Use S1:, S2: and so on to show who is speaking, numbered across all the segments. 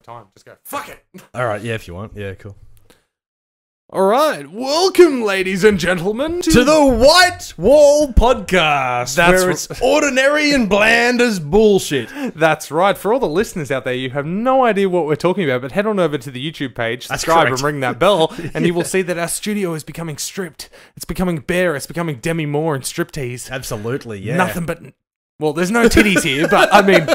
S1: time. Just go, fuck it.
S2: All right, yeah, if you want. Yeah, cool.
S1: All right, welcome, ladies and gentlemen,
S2: to the White Wall Podcast,
S1: That's
S2: where it's ordinary and bland as bullshit.
S1: That's right. For all the listeners out there, you have no idea what we're talking about, but head on over to the YouTube page, subscribe and ring that bell, and you will see that our studio is becoming stripped. It's becoming bare. It's becoming Demi Moore and striptease.
S2: Absolutely, yeah.
S1: Nothing but... Well, there's no titties here, but I mean...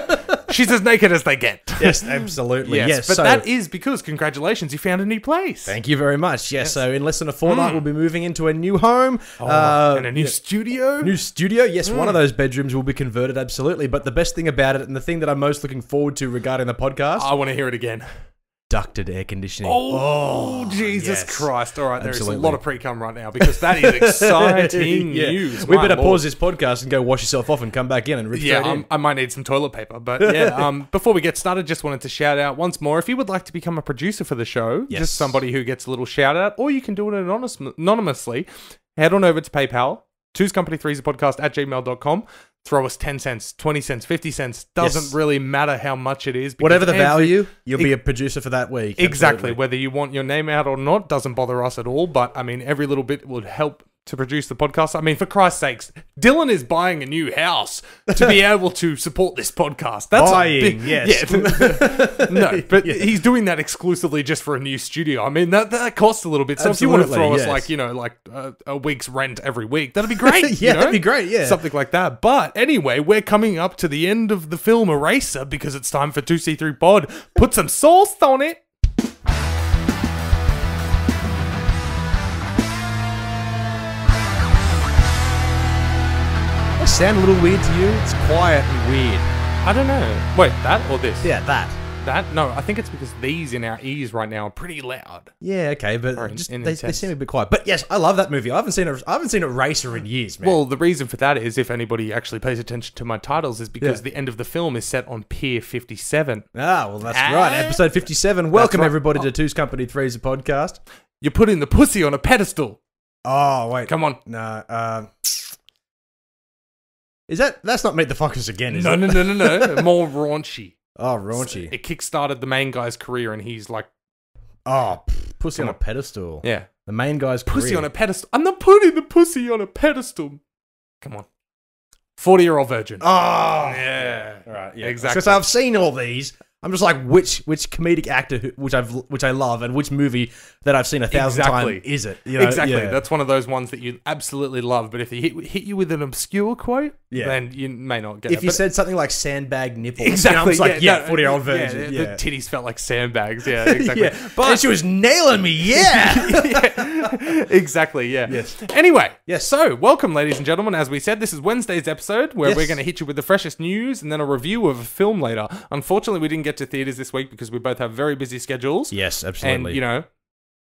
S1: She's as naked as they get.
S2: Yes, absolutely. Yes,
S1: but that is because, congratulations, you found a new place.
S2: Thank you very much. Yes, so in less than a fortnight, we'll be moving into a new home.
S1: And a new studio.
S2: New studio, yes. One of those bedrooms will be converted, absolutely. But the best thing about it, and the thing that I'm most looking forward to regarding the podcast...
S1: I want to hear it again.
S2: Ducted air conditioning.
S1: Oh, Jesus Christ. All right, there's a lot of pre-cum right now because that is exciting news.
S2: We better pause this podcast and go wash yourself off and come back in and rip straight in.
S1: I might need some toilet paper. But yeah, before we get started, just wanted to shout out once more, if you would like to become a producer for the show, just somebody who gets a little shout out, or you can do it anonymously, head on over to PayPal, twoscompany3podcast@gmail.com. Throw us 10 cents, 20 cents, 50 cents. Doesn't really matter how much it is.
S2: Whatever the value, you'll be a producer for that week.
S1: Exactly.
S2: Absolutely.
S1: Whether you want your name out or not doesn't bother us at all. But, I mean, every little bit would help to produce the podcast. I mean, for Christ's sakes, Dylan is buying a new house to be able to support this podcast. That's
S2: buying, yes.
S1: Yeah. No, but he's doing that exclusively just for a new studio. I mean, that costs a little bit. So if you want to throw us like a week's rent every week, that'd be great.
S2: That'd be great. Yeah,
S1: something like that. But anyway, we're coming up to the end of the film Eraser because it's time for 2C3 Pod. Put some sauce on it.
S2: Sound a little weird to you? It's quiet and weird.
S1: I don't know. Wait, that or this?
S2: Yeah, that.
S1: That? No, I think it's because these in our ears right now are pretty loud.
S2: Yeah, okay, but they seem a bit quiet. But yes, I love that movie. I haven't seen Eraser in years, man.
S1: Well, the reason for that is, if anybody actually pays attention to my titles, is because the end of the film is set on Pier 57.
S2: Ah, well, that's right. Episode 57. Welcome everybody to Two's Company Three's Podcast.
S1: You're putting the pussy on a pedestal.
S2: Oh, wait.
S1: Come on.
S2: No, that's not Meet the Fockers again, is it?
S1: No. More raunchy.
S2: Oh, raunchy.
S1: So it kickstarted the main guy's career, and he's like...
S2: Oh, pussy on a pedestal.
S1: Yeah.
S2: The main guy's career.
S1: Pussy on a pedestal. I'm not putting the pussy on a pedestal. Come on. 40-year-old virgin.
S2: Oh.
S1: Yeah.
S2: All right, yeah.
S1: Exactly.
S2: So I've seen all these. I'm just like, which comedic actor which I love and which movie that I've seen 1,000 times is it? You know?
S1: Exactly.
S2: Yeah.
S1: That's one of those ones that you absolutely love, but if they hit you with an obscure quote, then you may not get it.
S2: If you said something like sandbag nipples,
S1: exactly.
S2: I was like, 40-year-old virgin.
S1: The titties felt like sandbags. Yeah, exactly.
S2: But and she was nailing me. Yeah.
S1: Exactly. Yeah.
S2: Yes.
S1: Anyway. Yes. So, welcome, ladies and gentlemen. As we said, this is Wednesday's episode where we're going to hit you with the freshest news and then a review of a film later. Unfortunately, we didn't get to theaters this week because we both have very busy schedules.
S2: Yes, absolutely.
S1: And,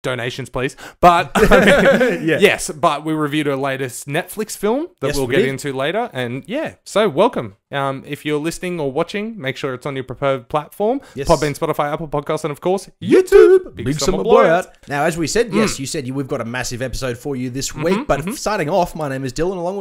S1: donations, please. But, yes, but we reviewed our latest Netflix film that we'll get into later. And, so welcome. If you're listening or watching, make sure it's on your preferred platform. Yes. Podbean, Spotify, Apple Podcasts, and, of course, YouTube.
S2: Big Summer Blowout. Now, as we said, you said we've got a massive episode for you this week. But starting off, my name is Dylan, along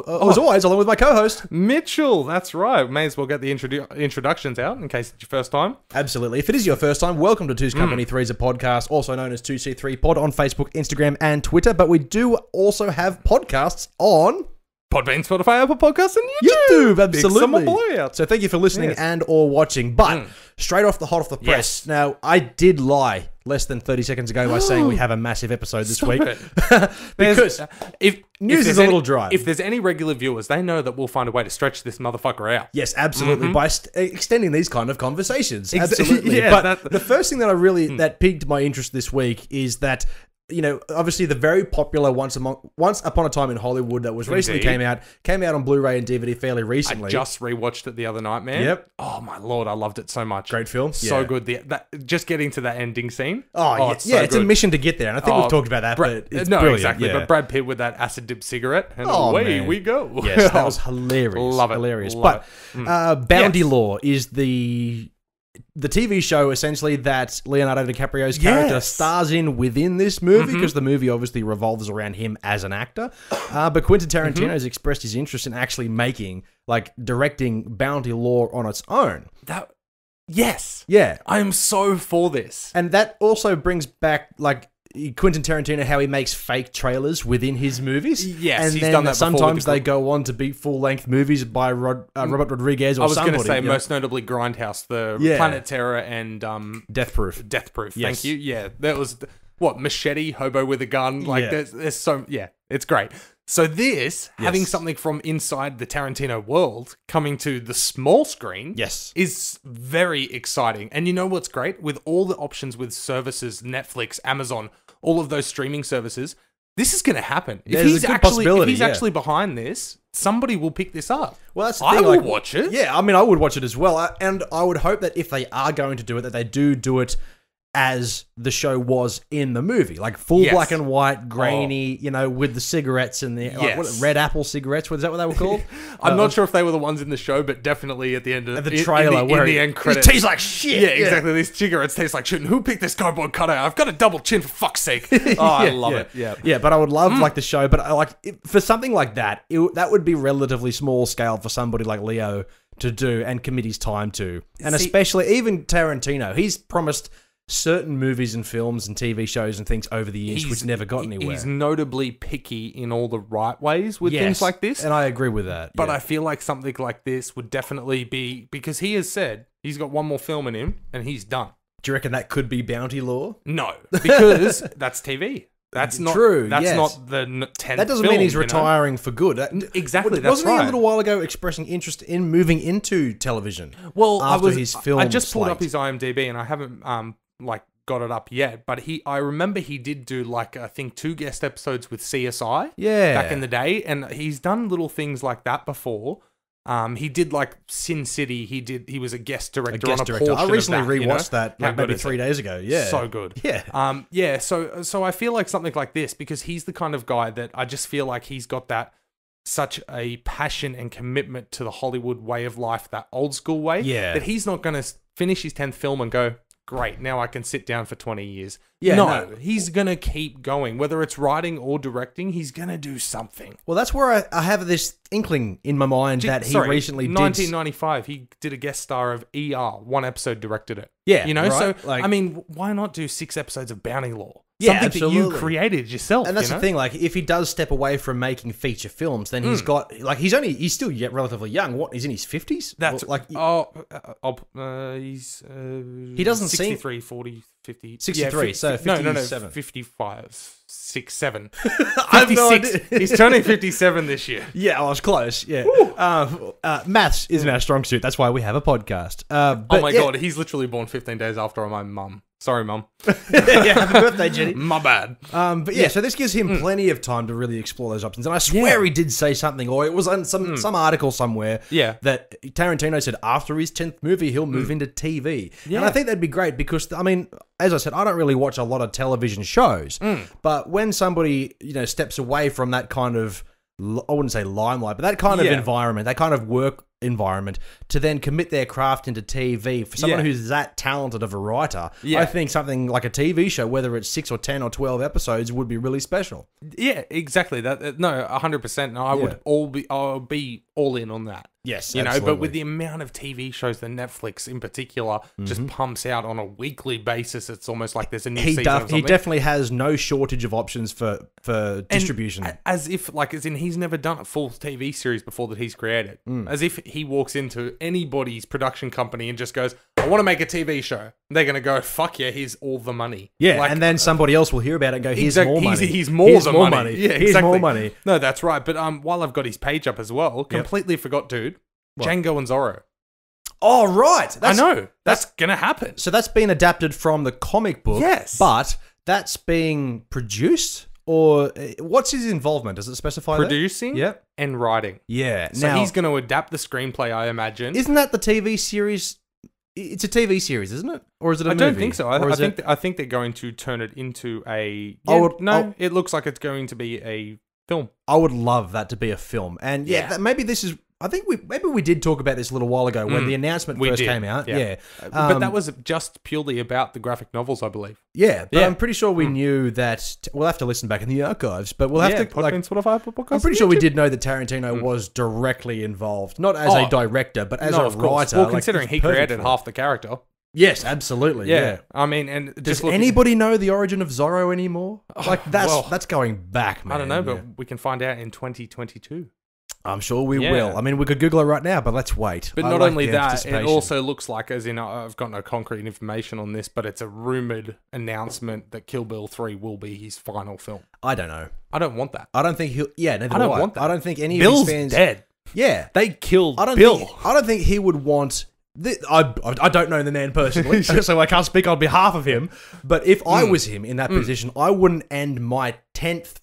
S2: with my co-host,
S1: Mitchell. That's right. May as well get the introductions out in case it's your first time.
S2: Absolutely. If it is your first time, welcome to Two's Company Three's a podcast, also known as 2C3 Pod on Facebook, Instagram, and Twitter. But we do also have podcasts on
S1: Podbean, Spotify, Apple Podcasts, and
S2: YouTube. Absolutely.
S1: Big Summer Blowout.
S2: So thank you for listening and or watching. But straight off the hot off the press. Yes. Now, I did lie less than 30 seconds ago by saying we have a massive episode this week. Because if news is a little dry.
S1: If there's any regular viewers, they know that we'll find a way to stretch this motherfucker out.
S2: Yes, absolutely. By extending these kind of conversations. Absolutely. But the first thing that I really that piqued my interest this week is that obviously the very popular Once Upon a Time in Hollywood that was recently came out on Blu-ray and DVD fairly recently.
S1: I just rewatched it the other night, man.
S2: Yep.
S1: Oh my lord, I loved it so much.
S2: Great film.
S1: So good. Just getting to that ending scene.
S2: It's it's a mission to get there, and I think we've talked about that. But it's brilliant.
S1: Exactly.
S2: Yeah.
S1: But Brad Pitt with that acid dip cigarette, and away we go.
S2: Yes, that was hilarious.
S1: Love it.
S2: Hilarious. Bounty Law is the TV show essentially that Leonardo DiCaprio's character stars in within this movie, because the movie obviously revolves around him as an actor. But Quentin Tarantino has expressed his interest in actually directing Bounty Law on its own.
S1: Yes.
S2: Yeah.
S1: I am so for this.
S2: And that also brings back, like, Quentin Tarantino, how he makes fake trailers within his movies.
S1: Yes,
S2: and
S1: he's
S2: then
S1: done that before
S2: sometimes they go on to be full-length movies by Robert Rodriguez or somebody.
S1: I was going to say, most notably Grindhouse, the Planet Terror and...
S2: Death Proof.
S1: Yes. Thank you. Yeah, that was... What, Machete, Hobo with a Gun? Like, there's so... Yeah, it's great. So this, having something from inside the Tarantino world coming to the small screen is very exciting. And you know what's great? With all the options with services, Netflix, Amazon, all of those streaming services, this is going to happen. If he's actually behind this, somebody will pick this up.
S2: Well, that's the
S1: thing.
S2: I
S1: will watch it.
S2: Yeah, I mean, I would watch it as well. And I would hope that if they are going to do it, that they do it as the show was in the movie, like full black and white, grainy, you know, with the cigarettes and the like, what, red apple cigarettes. Was that what they were called?
S1: I'm not sure if they were the ones in the show, but definitely at the end of
S2: the trailer,
S1: in the end credits,
S2: it tastes like shit.
S1: Yeah, exactly. These cigarettes taste like shit. And who picked this cardboard cutout? I've got a double chin, for fuck's sake. Oh, I love it. Yeah,
S2: but I would love like the show. But for something like that, that would be relatively small scale for somebody like Leo to do and commit his time to, and especially even Tarantino. He's promised certain movies and films and TV shows and things over the years which never got anywhere.
S1: He's notably picky in all the right ways with things like this.
S2: And I agree with that.
S1: But I feel like something like this would definitely be... Because he has said he's got one more film in him and he's done.
S2: Do you reckon that could be Bounty Law?
S1: No, because that's TV. That's not
S2: true.
S1: That's not the 10th
S2: That doesn't
S1: film,
S2: mean he's retiring for good.
S1: Exactly,
S2: Wasn't he a little while ago expressing interest in moving into television?
S1: Well,
S2: his film
S1: I just pulled
S2: slate?
S1: up his IMDb and I haven't got it up yet, but I remember he did do I think 2 guest episodes with CSI back in the day, and he's done little things like that before. He did Sin City. He was a guest director on a portion
S2: I recently
S1: of that,
S2: rewatched that maybe 3 days ago. Yeah,
S1: so good.
S2: Yeah,
S1: So I feel like something like this, because he's the kind of guy that I just feel like he's got such a passion and commitment to the Hollywood way of life, that old school way, that he's not going to finish his 10th film and go, great, now I can sit down for 20 years. Yeah, no, he's going to keep going. Whether it's writing or directing, he's going to do something.
S2: Well, that's where I have this inkling in my mind that he recently did...
S1: 1995, he did a guest star of ER. 1 episode directed it.
S2: Yeah,
S1: you know,
S2: right?
S1: So, I mean, why not do 6 episodes of Bounty Law?
S2: Yeah,
S1: something that you created yourself.
S2: And that's the thing, if he does step away from making feature films, then he's got, he's still yet relatively young. What, he's in his 50s?
S1: That's,
S2: he doesn't
S1: 63, 40, 50.
S2: 63,
S1: yeah,
S2: so 57.
S1: 55, 6, 7.
S2: I have no idea.
S1: He's turning 57 this year.
S2: Yeah, I was close, yeah. Maths isn't our strong suit, that's why we have a podcast.
S1: Oh my God, he's literally born 15 days after my mum. Sorry, Mum.
S2: Yeah, happy birthday, Jenny.
S1: My bad.
S2: But yeah, so this gives him plenty of time to really explore those options. And I swear he did say something, or it was on some article somewhere, that Tarantino said after his 10th movie, he'll move into TV. Yeah. And I think that'd be great because, I mean, as I said, I don't really watch a lot of television shows. But when somebody, steps away from that kind of, I wouldn't say limelight, but that kind of environment, that kind of work environment, to then commit their craft into TV, for someone who's that talented of a writer, I think something like a TV show, whether it's 6 or 10 or 12 episodes, would be really special.
S1: Yeah, exactly. That no, 100%. No, I'll be all in on that.
S2: Yes,
S1: but with the amount of TV shows that Netflix in particular just pumps out on a weekly basis, it's almost like there's a new season of something.
S2: He definitely has no shortage of options for distribution.
S1: As in he's never done a full TV series before that he's created. As if he walks into anybody's production company and just goes, I want to make a TV show. They're going to go, fuck yeah, here's all the money.
S2: Yeah, and then somebody else will hear about it and go, here's more money.
S1: He's more money. Yeah, exactly.
S2: Here's more money.
S1: No, that's right. But while I've got his page up as well, completely forgot, dude. What? Django and Zorro.
S2: Oh, right.
S1: I know. That's going to happen.
S2: So that's been adapted from the comic book.
S1: Yes.
S2: But that's being produced? Or what's his involvement? Does it specify
S1: producing and writing.
S2: Yeah.
S1: So he's going to adapt the screenplay, I imagine.
S2: Isn't that the TV series? It's a TV series, isn't it? Or is it a movie?
S1: I don't think so. I think they're going to turn it into a... it looks like it's going to be a film.
S2: I would love that to be a film. And maybe this is... I think maybe we did talk about this a little while ago when the announcement first came out. Yeah.
S1: But that was just purely about the graphic novels, I believe.
S2: Yeah, but I'm pretty sure we knew that. We'll have to listen back in the archives, but we'll have to. I'm pretty sure we did know that Tarantino was directly involved, not as a director, but as a writer.
S1: Well, considering he created half the character.
S2: Yes, absolutely. Yeah.
S1: I mean, and
S2: does anybody know the origin of Zorro anymore? Like that's going back, man.
S1: I don't know, but we can find out in 2022.
S2: I'm sure we will. I mean, we could Google it right now, but let's wait.
S1: But not only that, it also looks like, as in, I've got no concrete information on this, but it's a rumored announcement that Kill Bill 3 will be his final film.
S2: I don't know.
S1: I don't want that.
S2: I don't think he'll. Yeah, neither
S1: I don't want that.
S2: I don't think any
S1: Bill's
S2: of his fans.
S1: Dead.
S2: Yeah,
S1: they killed Bill.
S2: I don't think he would want. I don't know the man personally, so I can't speak on behalf of him. But if I was him in that position, I wouldn't end my 10th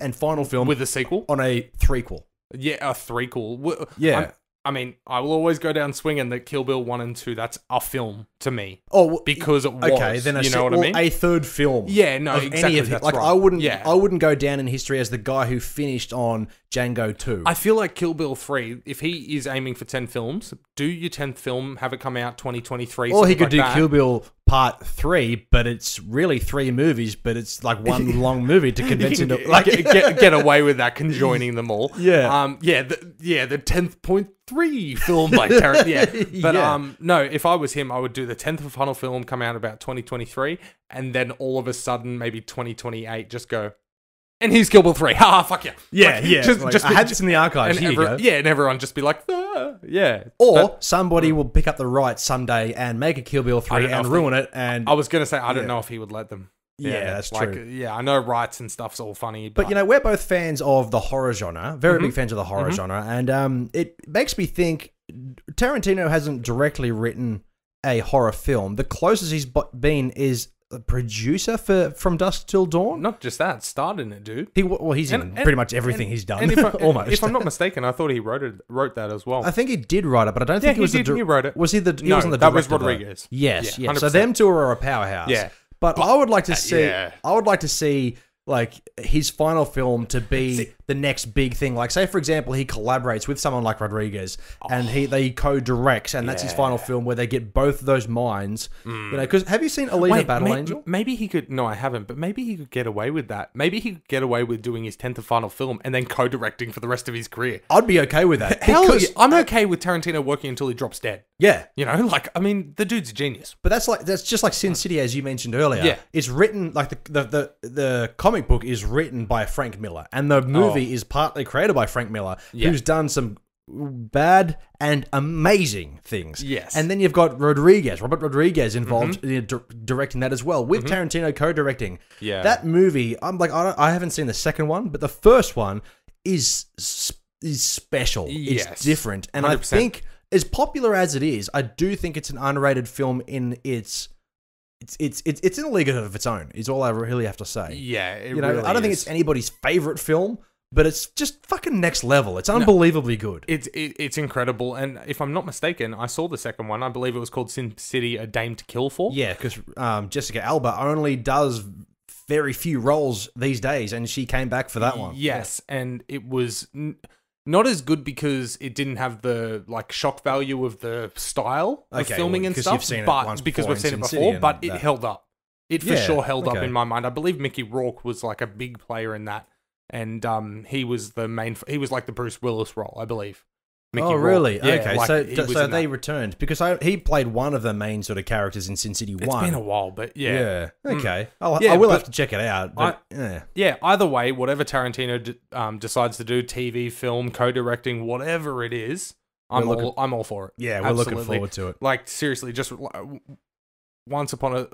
S2: and final film
S1: with a sequel
S2: on a threequel.
S1: Yeah, a threequel.
S2: Yeah.
S1: I mean, I will always go down swinging that Kill Bill 1 and 2, that's a film to me.
S2: Oh,
S1: because it was.
S2: Okay, then
S1: you know what I mean?
S2: A third film.
S1: Yeah, no, exactly. That's
S2: like,
S1: right.
S2: I wouldn't go down in history as the guy who finished on Django 2.
S1: I feel like Kill Bill 3, if he is aiming for 10 films, do your 10th film, have it come out 2023.
S2: Or he could do Kill Bill Part 3, but it's really 3 movies, but it's like one long movie to condense into.
S1: Like, get away with that, conjoining them all.
S2: Yeah.
S1: The 10.3 film by Tarantino. Yeah. But no, if I was him, I would do the 10th and final film, come out about 2023, and then all of a sudden, maybe 2028, just go, and here's Kill Bill 3. Ha, fuck yeah.
S2: Yeah, just I had this in the archives.
S1: And and everyone just be like, yeah.
S2: Or somebody will pick up the rights someday and make a Kill Bill 3 and ruin it. And
S1: I was going to say, I don't know if he would let them.
S2: Yeah, that's true.
S1: Yeah, I know rights and stuff's all funny.
S2: But you know, we're both fans of the horror genre, very big fans of the horror genre. And it makes me think Tarantino hasn't directly written a horror film. The closest he's been is a producer for From Dusk Till Dawn.
S1: Not just that, starred in it, dude.
S2: He's in pretty much everything he's done. Almost.
S1: If I'm not mistaken, I thought he wrote that as well.
S2: I think he did write it, but I don't think he was
S1: he wrote it.
S2: Was he the? He
S1: no,
S2: wasn't the
S1: that was
S2: director,
S1: Rodriguez.
S2: Yes,
S1: yeah.
S2: So them two are a powerhouse.
S1: Yeah,
S2: but I would like to see. I would like to see like his final film to be the next big thing. Like, say for example, he collaborates with someone like Rodriguez, and they co-directs, and that's his final film where they get both of those minds. You know, because have you seen Alita: Battle Angel?
S1: Maybe he could. No, I haven't. But maybe he could get away with that. Maybe he could get away with doing his 10th and final film and then co-directing for the rest of his career.
S2: I'd be okay with that.
S1: I'm okay with Tarantino working until he drops dead.
S2: Yeah,
S1: you know, like, I mean, the dude's a genius.
S2: But that's just like Sin City, as you mentioned earlier.
S1: Yeah,
S2: it's written like the comic book is written by Frank Miller, and the movie is partly created by Frank Miller, who's done some bad and amazing things.
S1: Yes,
S2: and then you've got Robert Rodriguez involved in directing that as well, with Tarantino co-directing.
S1: Yeah,
S2: that movie. I'm like, I haven't seen the second one, but the first one is special.
S1: Yes.
S2: It's different, and 100%. I think, as popular as it is, I do think it's an underrated film in its in a league of its own, is all I really have to say.
S1: Yeah,
S2: I don't think it's anybody's favorite film, but it's just fucking next level. It's unbelievably good.
S1: It's incredible, and if I'm not mistaken, I saw the second one. I believe it was called Sin City: A Dame to Kill For.
S2: Yeah, because Jessica Alba only does very few roles these days, and she came back for that one.
S1: Yes, and it was not as good because it didn't have the like shock value of the style of filming and stuff, but because we've seen it before, but it held up. It for sure held up in my mind. I believe Mickey Rourke was like a big player in that, and he was the main. He was like the Bruce Willis role, I believe.
S2: Mickey Rourke. Really? Yeah, okay, like so they returned because he played one of the main sort of characters in Sin City 1.
S1: It's been a while, but yeah.
S2: Okay. I will have to check it out. But,
S1: either way, whatever Tarantino decides to do, TV, film, co-directing, whatever it is, I'm all for it.
S2: Yeah, we're looking forward to it.
S1: Like, seriously, just Once Upon a...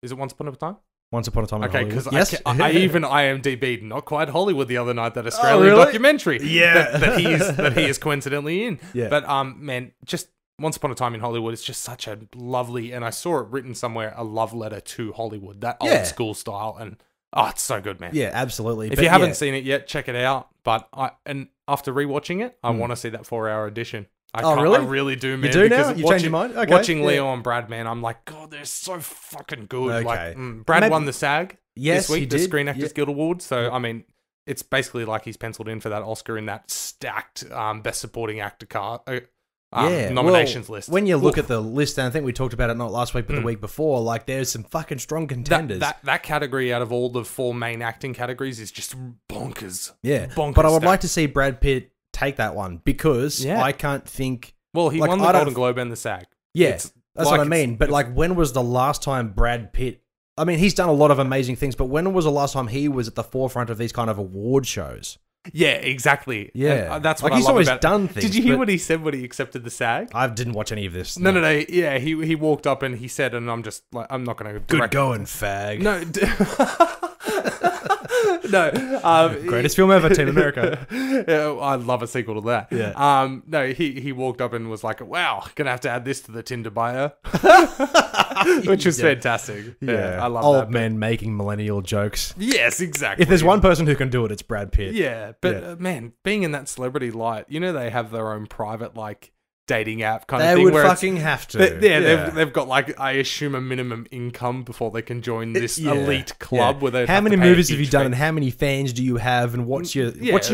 S1: Is it Once Upon a Time?
S2: Once Upon a Time in
S1: Hollywood.
S2: Yes.
S1: Because I even IMDb'd Not Quite Hollywood the other night, that Australian documentary that he is coincidentally in.
S2: Yeah.
S1: But man, just Once Upon a Time in Hollywood is just such a lovely, and I saw it written somewhere, a love letter to Hollywood, that old school style, and it's so good, man.
S2: Yeah, absolutely.
S1: If you haven't seen it yet, check it out. But after rewatching it, I want to see that 4-hour edition.
S2: Really?
S1: I really do, man.
S2: You do now? You changed your mind? Okay.
S1: Watching Leo and Brad, man, I'm like, God, they're so fucking good.
S2: Okay.
S1: Like, Brad won the SAG this week, the Screen Actors Guild Award. So, I mean, it's basically like he's penciled in for that Oscar in that stacked Best Supporting Actor nominations list.
S2: When you look at the list, and I think we talked about it not last week, but the week before, like there's some fucking strong contenders.
S1: That category out of all the 4 main acting categories is just bonkers.
S2: Yeah,
S1: bonkers
S2: but I would like to see Brad Pitt take that one because I can't think.
S1: Well, he won the Golden Globe and the SAG.
S2: Yeah, that's what I mean. But like, when was the last time Brad Pitt? I mean, he's done a lot of amazing things, but when was the last time he was at the forefront of these kind of award shows?
S1: Yeah, exactly.
S2: Yeah,
S1: and that's what
S2: like
S1: he's always
S2: done things.
S1: Did you hear what he said when he accepted the SAG?
S2: I didn't watch any of this.
S1: No. Yeah, he walked up and he said, and I'm just like, I'm not going to.
S2: Good going, fag.
S1: No. No.
S2: Greatest film ever, Team America.
S1: Yeah, I'd love a sequel to that.
S2: Yeah.
S1: No, he walked up and was like, wow, gonna have to add this to the Tinder bio. Which was fantastic. Yeah, I love that.
S2: Old men making millennial jokes.
S1: Yes, exactly.
S2: If there's one person who can do it, it's Brad Pitt.
S1: Yeah, but man, being in that celebrity light, you know, they have their own private, like, dating app kind of thing.
S2: They would fucking have to.
S1: They've got, like, I assume a minimum income before they can join this elite club. Where they
S2: how many movies have you done, and how many fans do you have, and what's your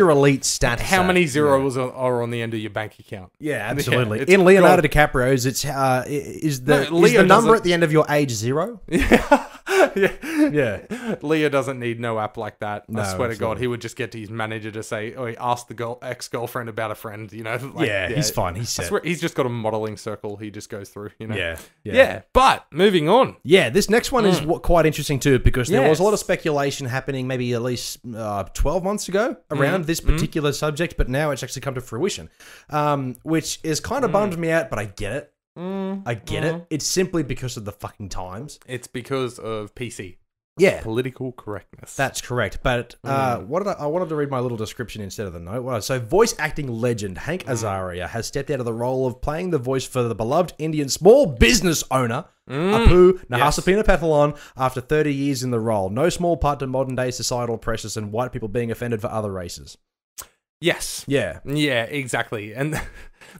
S2: elite status?
S1: How many zeros are on the end of your bank account?
S2: Yeah, absolutely. In Leonardo DiCaprio's, it's is the number at the end of your age 0? Yeah.
S1: Leo doesn't need no app like that.
S2: No,
S1: I swear to God, he would just get to his manager to say, "Oh, he asked the ex-girlfriend about a friend." You know, like,
S2: he's fine. He's set.
S1: He's just got a modeling circle he just goes through. You know.
S2: Yeah.
S1: But moving on.
S2: Yeah, this next one is quite interesting too, because there was a lot of speculation happening maybe at least 12 months ago around this particular subject, but now it's actually come to fruition, which is kind of bummed me out, but I get it. I get it. It's simply because of the fucking times.
S1: It's because of PC.
S2: Yeah.
S1: Political correctness.
S2: That's correct. But I wanted to read my little description instead of the note. So, voice acting legend Hank Azaria has stepped out of the role of playing the voice for the beloved Indian small business owner, Apu Nahasapina Pathalon, after 30 years in the role. No small part to modern-day societal pressures and white people being offended for other races.
S1: Yes.
S2: Yeah.
S1: Yeah, exactly. And...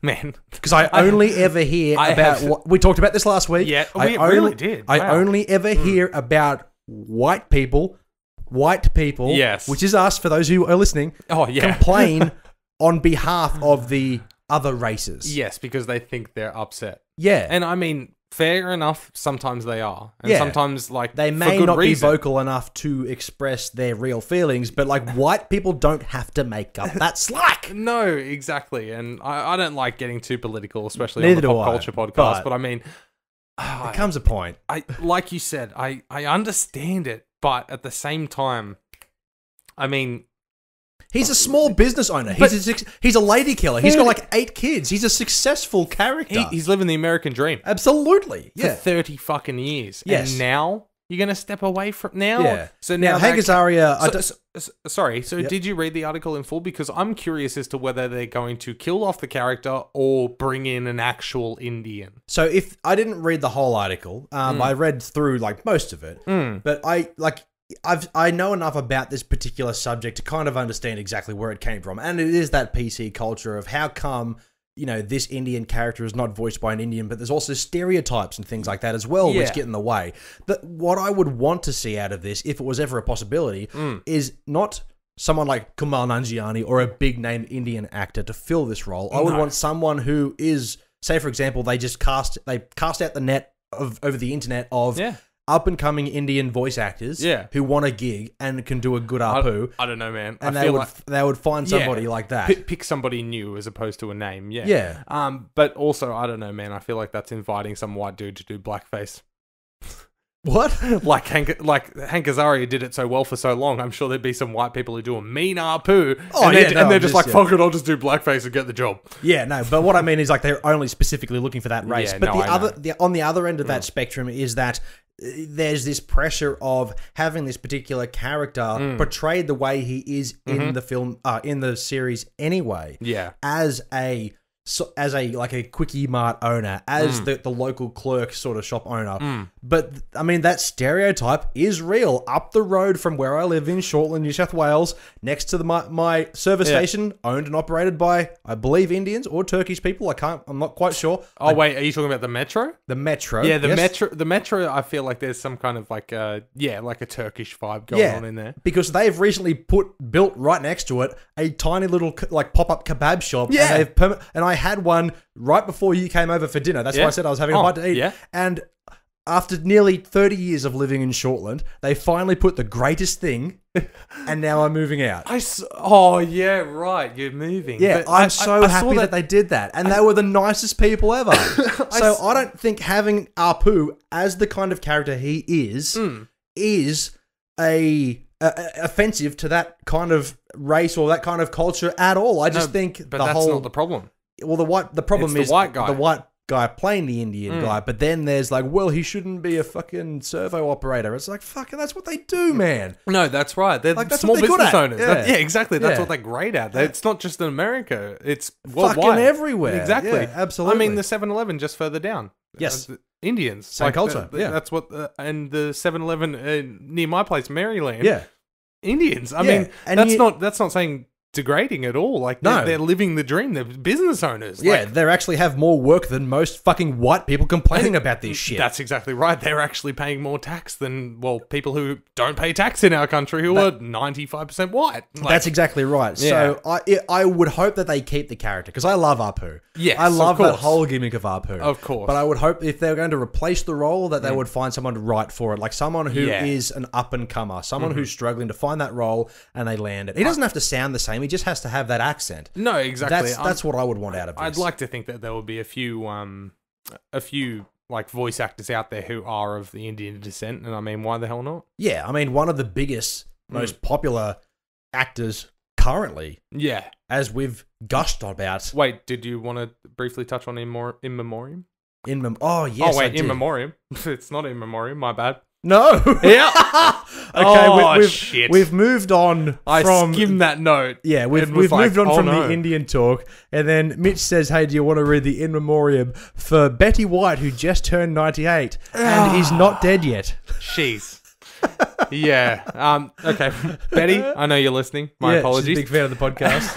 S1: Man,
S2: because I only ever hear about what we talked about this last week.
S1: Yeah, we really did.
S2: I only ever hear about white people,
S1: yes,
S2: which is us for those who are listening. Complain on behalf of the other races.
S1: Yes, because they think they're upset.
S2: Yeah,
S1: and I mean, fair enough. Sometimes they are, and sometimes like
S2: they may not be vocal enough to express their real feelings. But like white people don't have to make up that slack.
S1: No, exactly. And I don't like getting too political, especially on the Pop Culture Podcast. But I mean,
S2: there comes a point.
S1: Like you said, I understand it, but at the same time, I mean.
S2: He's a small business owner. He's a lady killer. He's got like 8 kids. He's a successful character.
S1: He's living the American dream.
S2: Absolutely.
S1: For 30 fucking years.
S2: Yes.
S1: And now you're going to step away from now?
S2: Yeah.
S1: So now
S2: Hank Azaria...
S1: Sorry. So did you read the article in full? Because I'm curious as to whether they're going to kill off the character or bring in an actual Indian.
S2: So if I didn't read the whole article, I read through like most of it. But I know enough about this particular subject to kind of understand exactly where it came from. And it is that PC culture of how come, you know, this Indian character is not voiced by an Indian, but there's also stereotypes and things like that as well, which get in the way. But what I would want to see out of this, if it was ever a possibility, is not someone like Kumail Nanjiani or a big name Indian actor to fill this role. I would want someone who is, say for example, they cast out the net over the internet of up-and-coming Indian voice actors who want a gig and can do a good Apu.
S1: I don't know, man.
S2: And they would find somebody like that.
S1: Pick somebody new as opposed to a name,
S2: Yeah.
S1: But also, I don't know, man. I feel like that's inviting some white dude to do blackface.
S2: What?
S1: like Hank Azaria did it so well for so long. I'm sure there'd be some white people who do a mean Apu. And they're just like, fuck it, I'll just do blackface and get the job.
S2: Yeah, no. But what I mean is like they're only specifically looking for that race. But on the other end of that spectrum is that there's this pressure of having this particular character portrayed the way he is in the film, in the series anyway.
S1: Yeah.
S2: As a as a Quickie Mart owner, as the local clerk sort of shop owner. But I mean, that stereotype is real. Up the road from where I live in Shortland, New South Wales, next to my service station, owned and operated by, I believe, Indians or Turkish people. I'm not quite sure.
S1: Oh, wait, are you talking about the Metro?
S2: The Metro.
S1: Yeah, the Metro, I feel like there's some kind of like a Turkish vibe going on in there.
S2: Because they've recently built right next to it a tiny little like pop-up kebab shop.
S1: Yeah.
S2: And I had one right before you came over for dinner. That's why I said I was having a bite to eat.
S1: Yeah.
S2: And after nearly 30 years of living in Shortland, they finally put the greatest thing, and now I'm moving out.
S1: Oh, yeah, right. You're moving.
S2: Yeah, I'm so happy that they did that. And they were the nicest people ever. So I don't think having Apu as the kind of character he is offensive to that kind of race or that kind of culture at all. I just think
S1: that's not the problem.
S2: Well, the problem is
S1: the white guy.
S2: The white guy playing the Indian guy, but then there's like, well, he shouldn't be a fucking servo operator. It's like, fucking, that's what they do, man.
S1: No, that's right. They're
S2: like,
S1: small business owners.
S2: Yeah,
S1: exactly. That's what they're great at. It's not just in America. It's worldwide.
S2: Fucking everywhere.
S1: Exactly.
S2: Yeah, absolutely.
S1: I mean, the 7-Eleven just further down.
S2: Yes.
S1: Indians.
S2: Same culture.
S1: That's what, and the 7-Eleven near my place, Maryland.
S2: Yeah.
S1: Indians. I mean, and that's not saying degrading at all. Like, they're living the dream. They're business owners.
S2: Yeah, they actually have more work than most fucking white people complaining about this shit.
S1: That's exactly right. They're actually paying more tax than, people who don't pay tax in our country who are 95% white. Like,
S2: that's exactly right.
S1: Yeah.
S2: So I would hope that they keep the character, because I love Apu.
S1: Yes,
S2: I love that whole gimmick of Apu.
S1: Of course.
S2: But I would hope if they're going to replace the role that they would find someone to write for it, like someone who is an up-and-comer, someone who's struggling to find that role and they land it. He doesn't have to sound the same. He just has to have that accent.
S1: No, exactly.
S2: That's what I would want out of this.
S1: I'd like to think that there will be a few like voice actors out there who are of the Indian descent, and I mean, why the hell not?
S2: Yeah, I mean, one of the biggest, most popular actors currently.
S1: Yeah,
S2: as we've gushed about.
S1: Wait, did you want to briefly touch on In Memoriam?
S2: Oh yes.
S1: Oh wait, In Memoriam. It's not In Memoriam. My bad.
S2: No.
S1: Yeah.
S2: Okay.
S1: Shit.
S2: We've moved on.
S1: I skimmed that note.
S2: Yeah, we've moved on from the Indian talk, and then Mitch says, "Hey, do you want to read the In Memoriam for Betty White, who just turned 98 and is not dead yet?"
S1: Jeez. Yeah. Okay. Betty, I know you're listening. My apologies.
S2: She's a big fan of the podcast.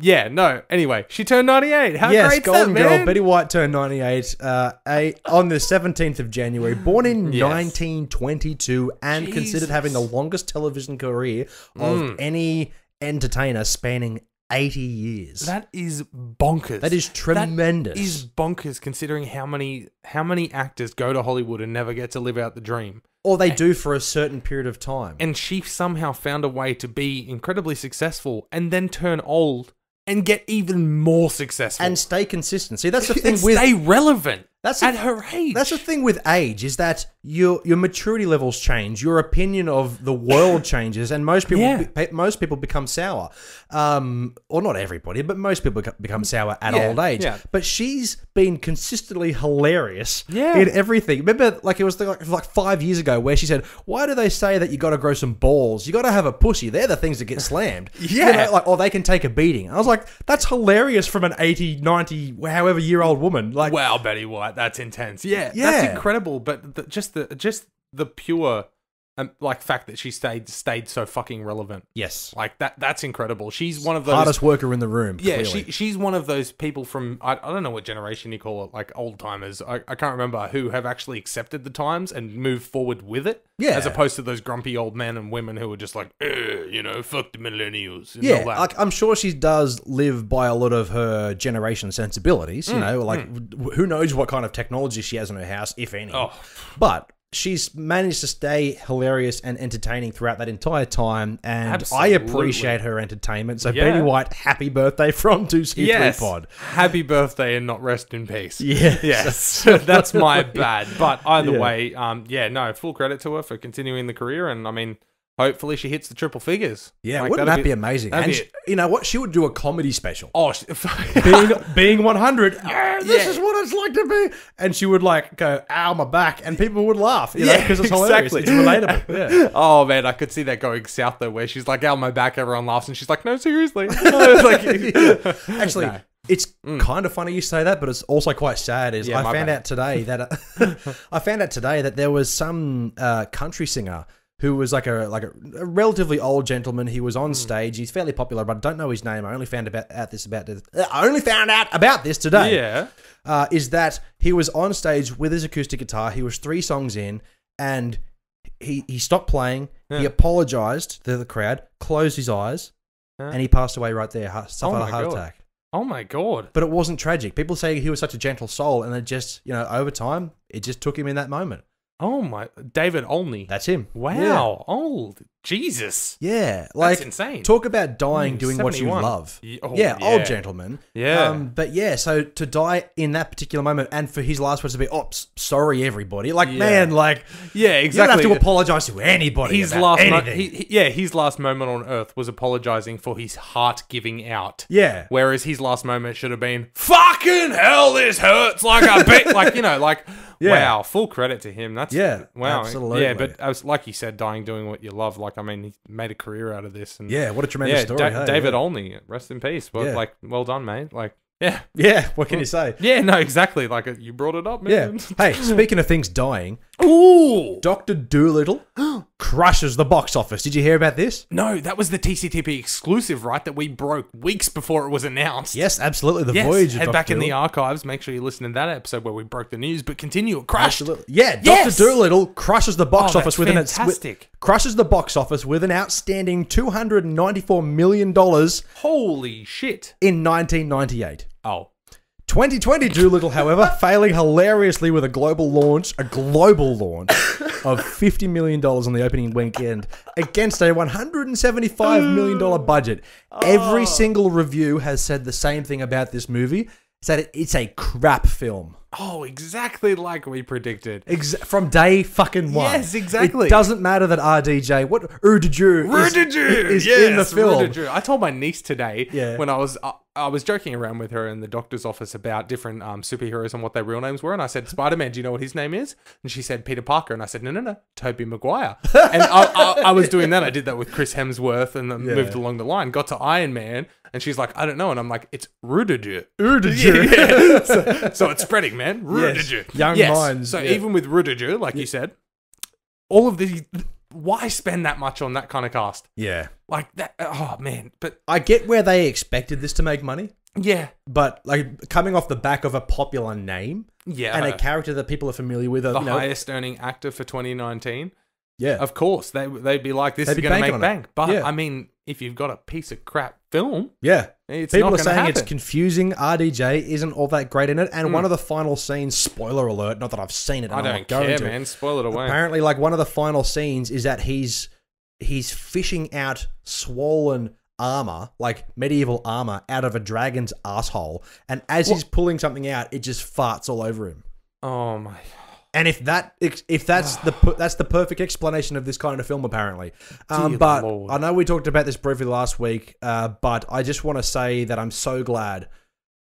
S1: Yeah. No. Anyway, she turned 98. How great
S2: Golden
S1: that, man?
S2: Girl. Betty White turned 98 on the 17th of January. Born in 1922 and considered having the longest television career of any entertainer, spanning 80 years.
S1: That is bonkers.
S2: That is tremendous.
S1: That is bonkers, considering how many actors go to Hollywood and never get to live out the dream.
S2: Or they do for a certain period of time.
S1: And she somehow found a way to be incredibly successful and then turn old and get even more successful.
S2: And stay consistent. See, that's the thing
S1: stay relevant. At her age.
S2: That's the thing with age, is that your maturity levels change, your opinion of the world changes, and most people become sour. Or not everybody, but most people become sour at old age. Yeah. But she's been consistently hilarious in everything. Remember, like, it was like 5 years ago where she said, "Why do they say that you got to grow some balls? You got to have a pussy. They're the things that get slammed." Or they can take a beating. I was like, that's hilarious from an 80, 90, however year old woman. Like,
S1: wow, Betty White. That's intense. Yeah, that's incredible. But just the pure fact that she stayed so fucking relevant.
S2: Yes,
S1: like that's incredible. She's one of those
S2: hardest worker in the room.
S1: Yeah,
S2: clearly.
S1: she's one of those people from I don't know what generation you call it, like old timers. I can't remember, who have actually accepted the times and moved forward with it. Yeah, as opposed to those grumpy old men and women who are just like, fuck the millennials. And all that.
S2: Like, I'm sure she does live by a lot of her generation sensibilities. Who knows what kind of technology she has in her house, if any. But she's managed to stay hilarious and entertaining throughout that entire time, and absolutely. I appreciate her entertainment. So Betty White, happy birthday from 2C3 Pod.
S1: Happy birthday and not rest in peace.
S2: Yes.
S1: That's my bad. But either way, full credit to her for continuing the career, and I mean, hopefully she hits the triple figures.
S2: Yeah, wouldn't that be amazing? And you know what? She would do a comedy special.
S1: Oh,
S2: being 100, this is what it's like to be. And she would go, ow, my back. And people would laugh, because it's hilarious. It's relatable. Yeah.
S1: Oh, man, I could see that going south, though, where she's like, ow, my back, everyone laughs. And she's like, no, seriously.
S2: Actually, It's kind of funny you say that, but it's also quite sad. I found out today that there was some country singer who was like a relatively old gentleman. He was on stage. He's fairly popular, but I don't know his name. I only found out about this today.
S1: Yeah,
S2: is that he was on stage with his acoustic guitar. He was 3 songs in, and he stopped playing. Yeah. He apologized to the crowd, closed his eyes, and he passed away right there. Suffered a heart attack.
S1: Oh my God.
S2: But it wasn't tragic. People say he was such a gentle soul, and it just, over time, it just took him in that moment.
S1: Oh my, David Onley.
S2: That's him.
S1: Wow.
S2: Yeah.
S1: Oh, Jesus.
S2: Yeah.
S1: That's insane.
S2: Talk about dying doing 71. What you love. Yeah, old gentleman.
S1: Yeah.
S2: But yeah, so to die in that particular moment and for his last words to be, sorry everybody. Man,
S1: yeah, exactly.
S2: You don't have to apologize to anybody
S1: his
S2: about
S1: last
S2: anything.
S1: His last moment on Earth was apologizing for his heart giving out.
S2: Yeah.
S1: Whereas his last moment should have been, fucking hell, this hurts like a bit. Wow, full credit to him. That's wow,
S2: absolutely.
S1: Yeah, but as like you said, dying doing what you love. He made a career out of this. And
S2: what a tremendous story.
S1: David Olney, rest in peace. But well done, mate.
S2: Yeah. What can you say?
S1: Yeah, no, exactly. You brought it up, man.
S2: Yeah. Hey, speaking of things dying,
S1: ooh,
S2: Dr. Doolittle crushes the box office. Did you hear about this?
S1: No, that was the TCTP exclusive, right? That we broke weeks before it was announced.
S2: Yes, absolutely. The voyage of
S1: head
S2: Dr.
S1: back in
S2: Doolittle.
S1: the archives. Make sure you listen to that episode where we broke the news. But continue, it crushed.
S2: Absolutely. Yeah, Dr. Doolittle crushes the box office with crushes the box office with an outstanding $294 million.
S1: Holy shit!
S2: In 1998.
S1: Oh.
S2: 2020 Doolittle, however, failing hilariously with a global launch of $50 million on the opening weekend against a $175 million budget. Every single review has said the same thing about this movie. It's that it's a crap film.
S1: Oh, exactly like we predicted.
S2: From day fucking one.
S1: Yes, exactly.
S2: It doesn't matter that RDJ, is in the film.
S1: I told my niece today when I was joking around with her in the doctor's office about different superheroes and what their real names were. And I said, Spider-Man, do you know what his name is? And she said, Peter Parker. And I said, no, Tobey Maguire. And I was doing that. I did that with Chris Hemsworth and then moved along the line. Got to Iron Man. And she's like, I don't know. And I'm like, it's Rudiger. So it's spreading, man. Rudiger.
S2: Young minds.
S1: So even with Rudiger, like you said, all of these... Why spend that much on that kind of cast?
S2: Yeah.
S1: Like that. Oh, man. But
S2: I get where they expected this to make money.
S1: Yeah.
S2: But coming off the back of a popular name.
S1: Yeah.
S2: And a character that people are familiar with.
S1: The highest earning actor for 2019.
S2: Yeah.
S1: Of course. They'd be like, this is going to make bank. But I mean, if you've got a piece of crap film.
S2: Yeah.
S1: It's
S2: people
S1: not
S2: are saying
S1: happen.
S2: It's confusing. RDJ isn't all that great in it. And one of the final scenes, spoiler alert, not that I've seen it.
S1: I don't care, man. Spoil it away.
S2: Apparently, one of the final scenes is that he's fishing out swollen armor, like medieval armor, out of a dragon's asshole. And as he's pulling something out, it just farts all over him.
S1: Oh my.
S2: And if that's the perfect explanation of this kind of film, apparently. But Lord. I know we talked about this briefly last week, but I just want to say that I'm so glad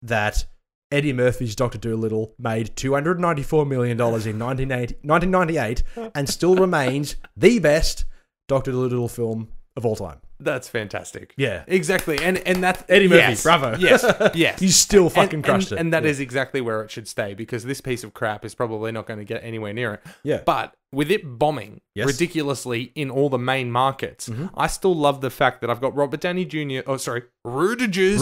S2: that Eddie Murphy's Dr. Doolittle made $294 million in 1998 and still remains the best Dr. Doolittle film of all time.
S1: That's fantastic.
S2: Yeah.
S1: Exactly. And that's...
S2: Eddie Murphy, bravo.
S1: Yes.
S2: You still fucking crushed it.
S1: And that is exactly where it should stay, because this piece of crap is probably not going to get anywhere near it.
S2: Yeah.
S1: But with it bombing ridiculously in all the main markets, I still love the fact that I've got Robert Downey Jr. Rudiger's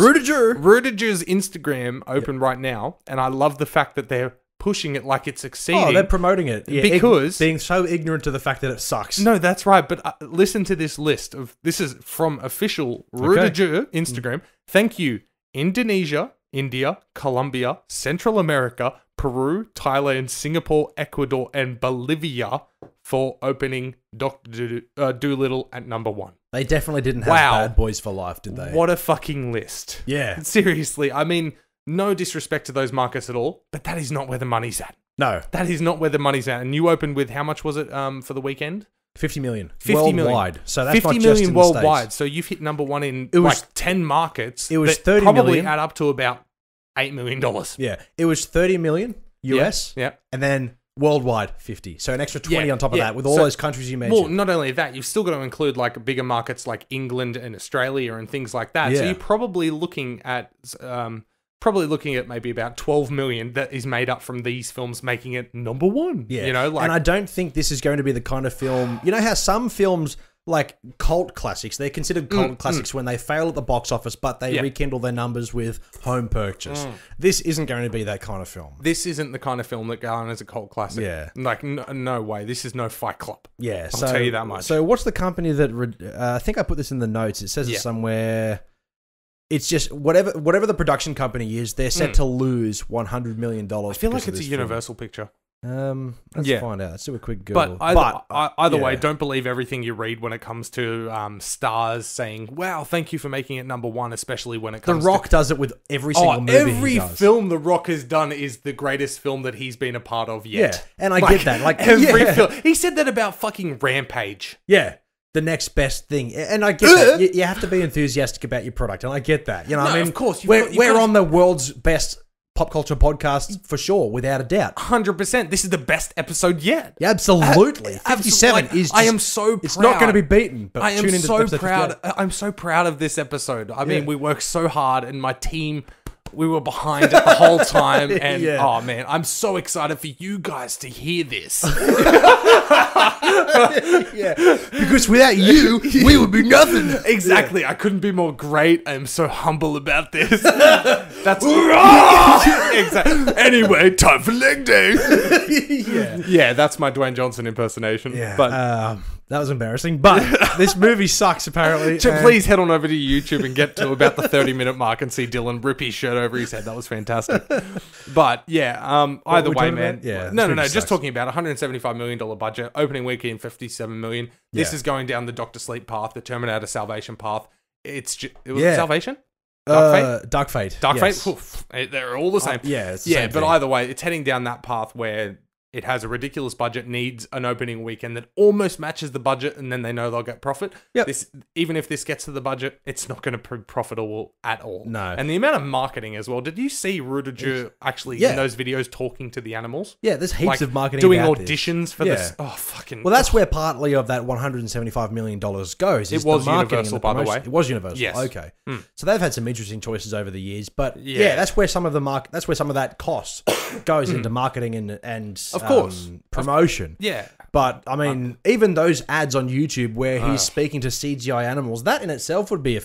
S1: Instagram open right now, and I love the fact that they're pushing it like it's succeeding.
S2: Oh, they're promoting it. Yeah,
S1: because...
S2: being so ignorant to the fact that it sucks.
S1: No, that's right. But listen to this list of... This is from official Rudiger Instagram. Thank you, Indonesia, India, Colombia, Central America, Peru, Thailand, Singapore, Ecuador, and Bolivia for opening Dr. Doolittle at number 1.
S2: They definitely didn't have Bad Boys for Life, did they?
S1: What a fucking list.
S2: Yeah.
S1: Seriously, I mean... No disrespect to those markets at all, but that is not where the money's at.
S2: No.
S1: That is not where the money's at. And you opened with, how much was it for the weekend?
S2: 50 million.
S1: 50
S2: worldwide.
S1: Million.
S2: So that's
S1: 50
S2: not
S1: million
S2: just in
S1: worldwide.
S2: The States.
S1: So you've hit number 1 in 10 markets.
S2: It was
S1: that
S2: 30
S1: probably
S2: million.
S1: add up to about $8 million.
S2: Yeah. It was 30 million US.
S1: Yeah.
S2: And then worldwide 50. So an extra 20 on top of that with all those countries you mentioned.
S1: Well, not only that, you've still got to include bigger markets like England and Australia and things like that.
S2: Yeah.
S1: So you're probably looking at probably looking at maybe about 12 million that is made up from these films making it number one.
S2: Yeah.
S1: You know, like,
S2: and I don't think this is going to be the kind of film, you know how some films, like cult classics, they're considered cult classics when they fail at the box office, but they rekindle their numbers with home purchase. This isn't going to be that kind of film.
S1: This isn't the kind of film that garners a cult classic.
S2: Yeah.
S1: Like, no way. This is no Fight Club.
S2: Yeah.
S1: I'll tell you that much.
S2: So what's the company that, I think I put this in the notes, it says it somewhere. It's just whatever the production company is, they're set to lose $100 million. I
S1: feel like it's a Universal picture.
S2: Let's find out. Let's do a quick Google.
S1: But either way, don't believe everything you read when it comes to stars saying, "Wow, thank you for making it number one," especially when it comes.
S2: The Rock does it with every single movie.
S1: Every film The Rock has done is the greatest film that he's been a part of yet.
S2: Yeah, and I get that. Like
S1: every film, he said that about fucking Rampage.
S2: Yeah. The next best thing, and I get that. You have to be enthusiastic about your product, and I get that. You know, I mean,
S1: of course,
S2: we're on the world's best pop culture podcast for sure, without a doubt.
S1: 100%. This is the best episode yet.
S2: Yeah, absolutely. 57 is. Just,
S1: I am so proud.
S2: It's not going to be beaten. But
S1: I am
S2: tune into
S1: so
S2: the
S1: proud. I'm so proud of this episode. I mean, we worked so hard, and my team. We were behind it the whole time, and oh man, I'm so excited for you guys to hear this.
S2: Because without you, we would be nothing.
S1: Exactly, I couldn't be more great. I'm so humble about this. That's exactly. Anyway, time for leg day. Yeah, that's my Dwayne Johnson impersonation.
S2: Yeah,
S1: but.
S2: That was embarrassing, but this movie sucks, apparently.
S1: Please head on over to YouTube and get to about the 30-minute mark and see Dylan rip his shirt over his head. That was fantastic. But, yeah, either way, man. No. Just talking about $175 million budget, opening weekend, $57 million. This is going down the Dr. Sleep path, the Terminator Salvation path. It was Salvation?
S2: Dark Fate.
S1: Dark Fate? Oof, they're all the same.
S2: It's the same
S1: but
S2: thing.
S1: either way, it's heading down that path where... It has a ridiculous budget, needs an opening weekend that almost matches the budget, and then they know they'll get profit.
S2: Yep.
S1: Even if this gets to the budget, it's not going to be profitable at all.
S2: No.
S1: And the amount of marketing as well. Did you see Rudiger actually in those videos talking to the animals? Yeah,
S2: there's heaps of marketing
S1: doing
S2: about
S1: auditions for this. Oh, fucking...
S2: Well, that's where partly of that $175 million goes.
S1: It was Universal, by the way.
S2: It was Universal.
S1: Yes.
S2: Okay. So they've had some interesting choices over the years, but that's where some of that cost goes into marketing and
S1: of course.
S2: Promotion.
S1: Yeah.
S2: But, I mean, even those ads on YouTube where he's speaking to CGI animals, that in itself would be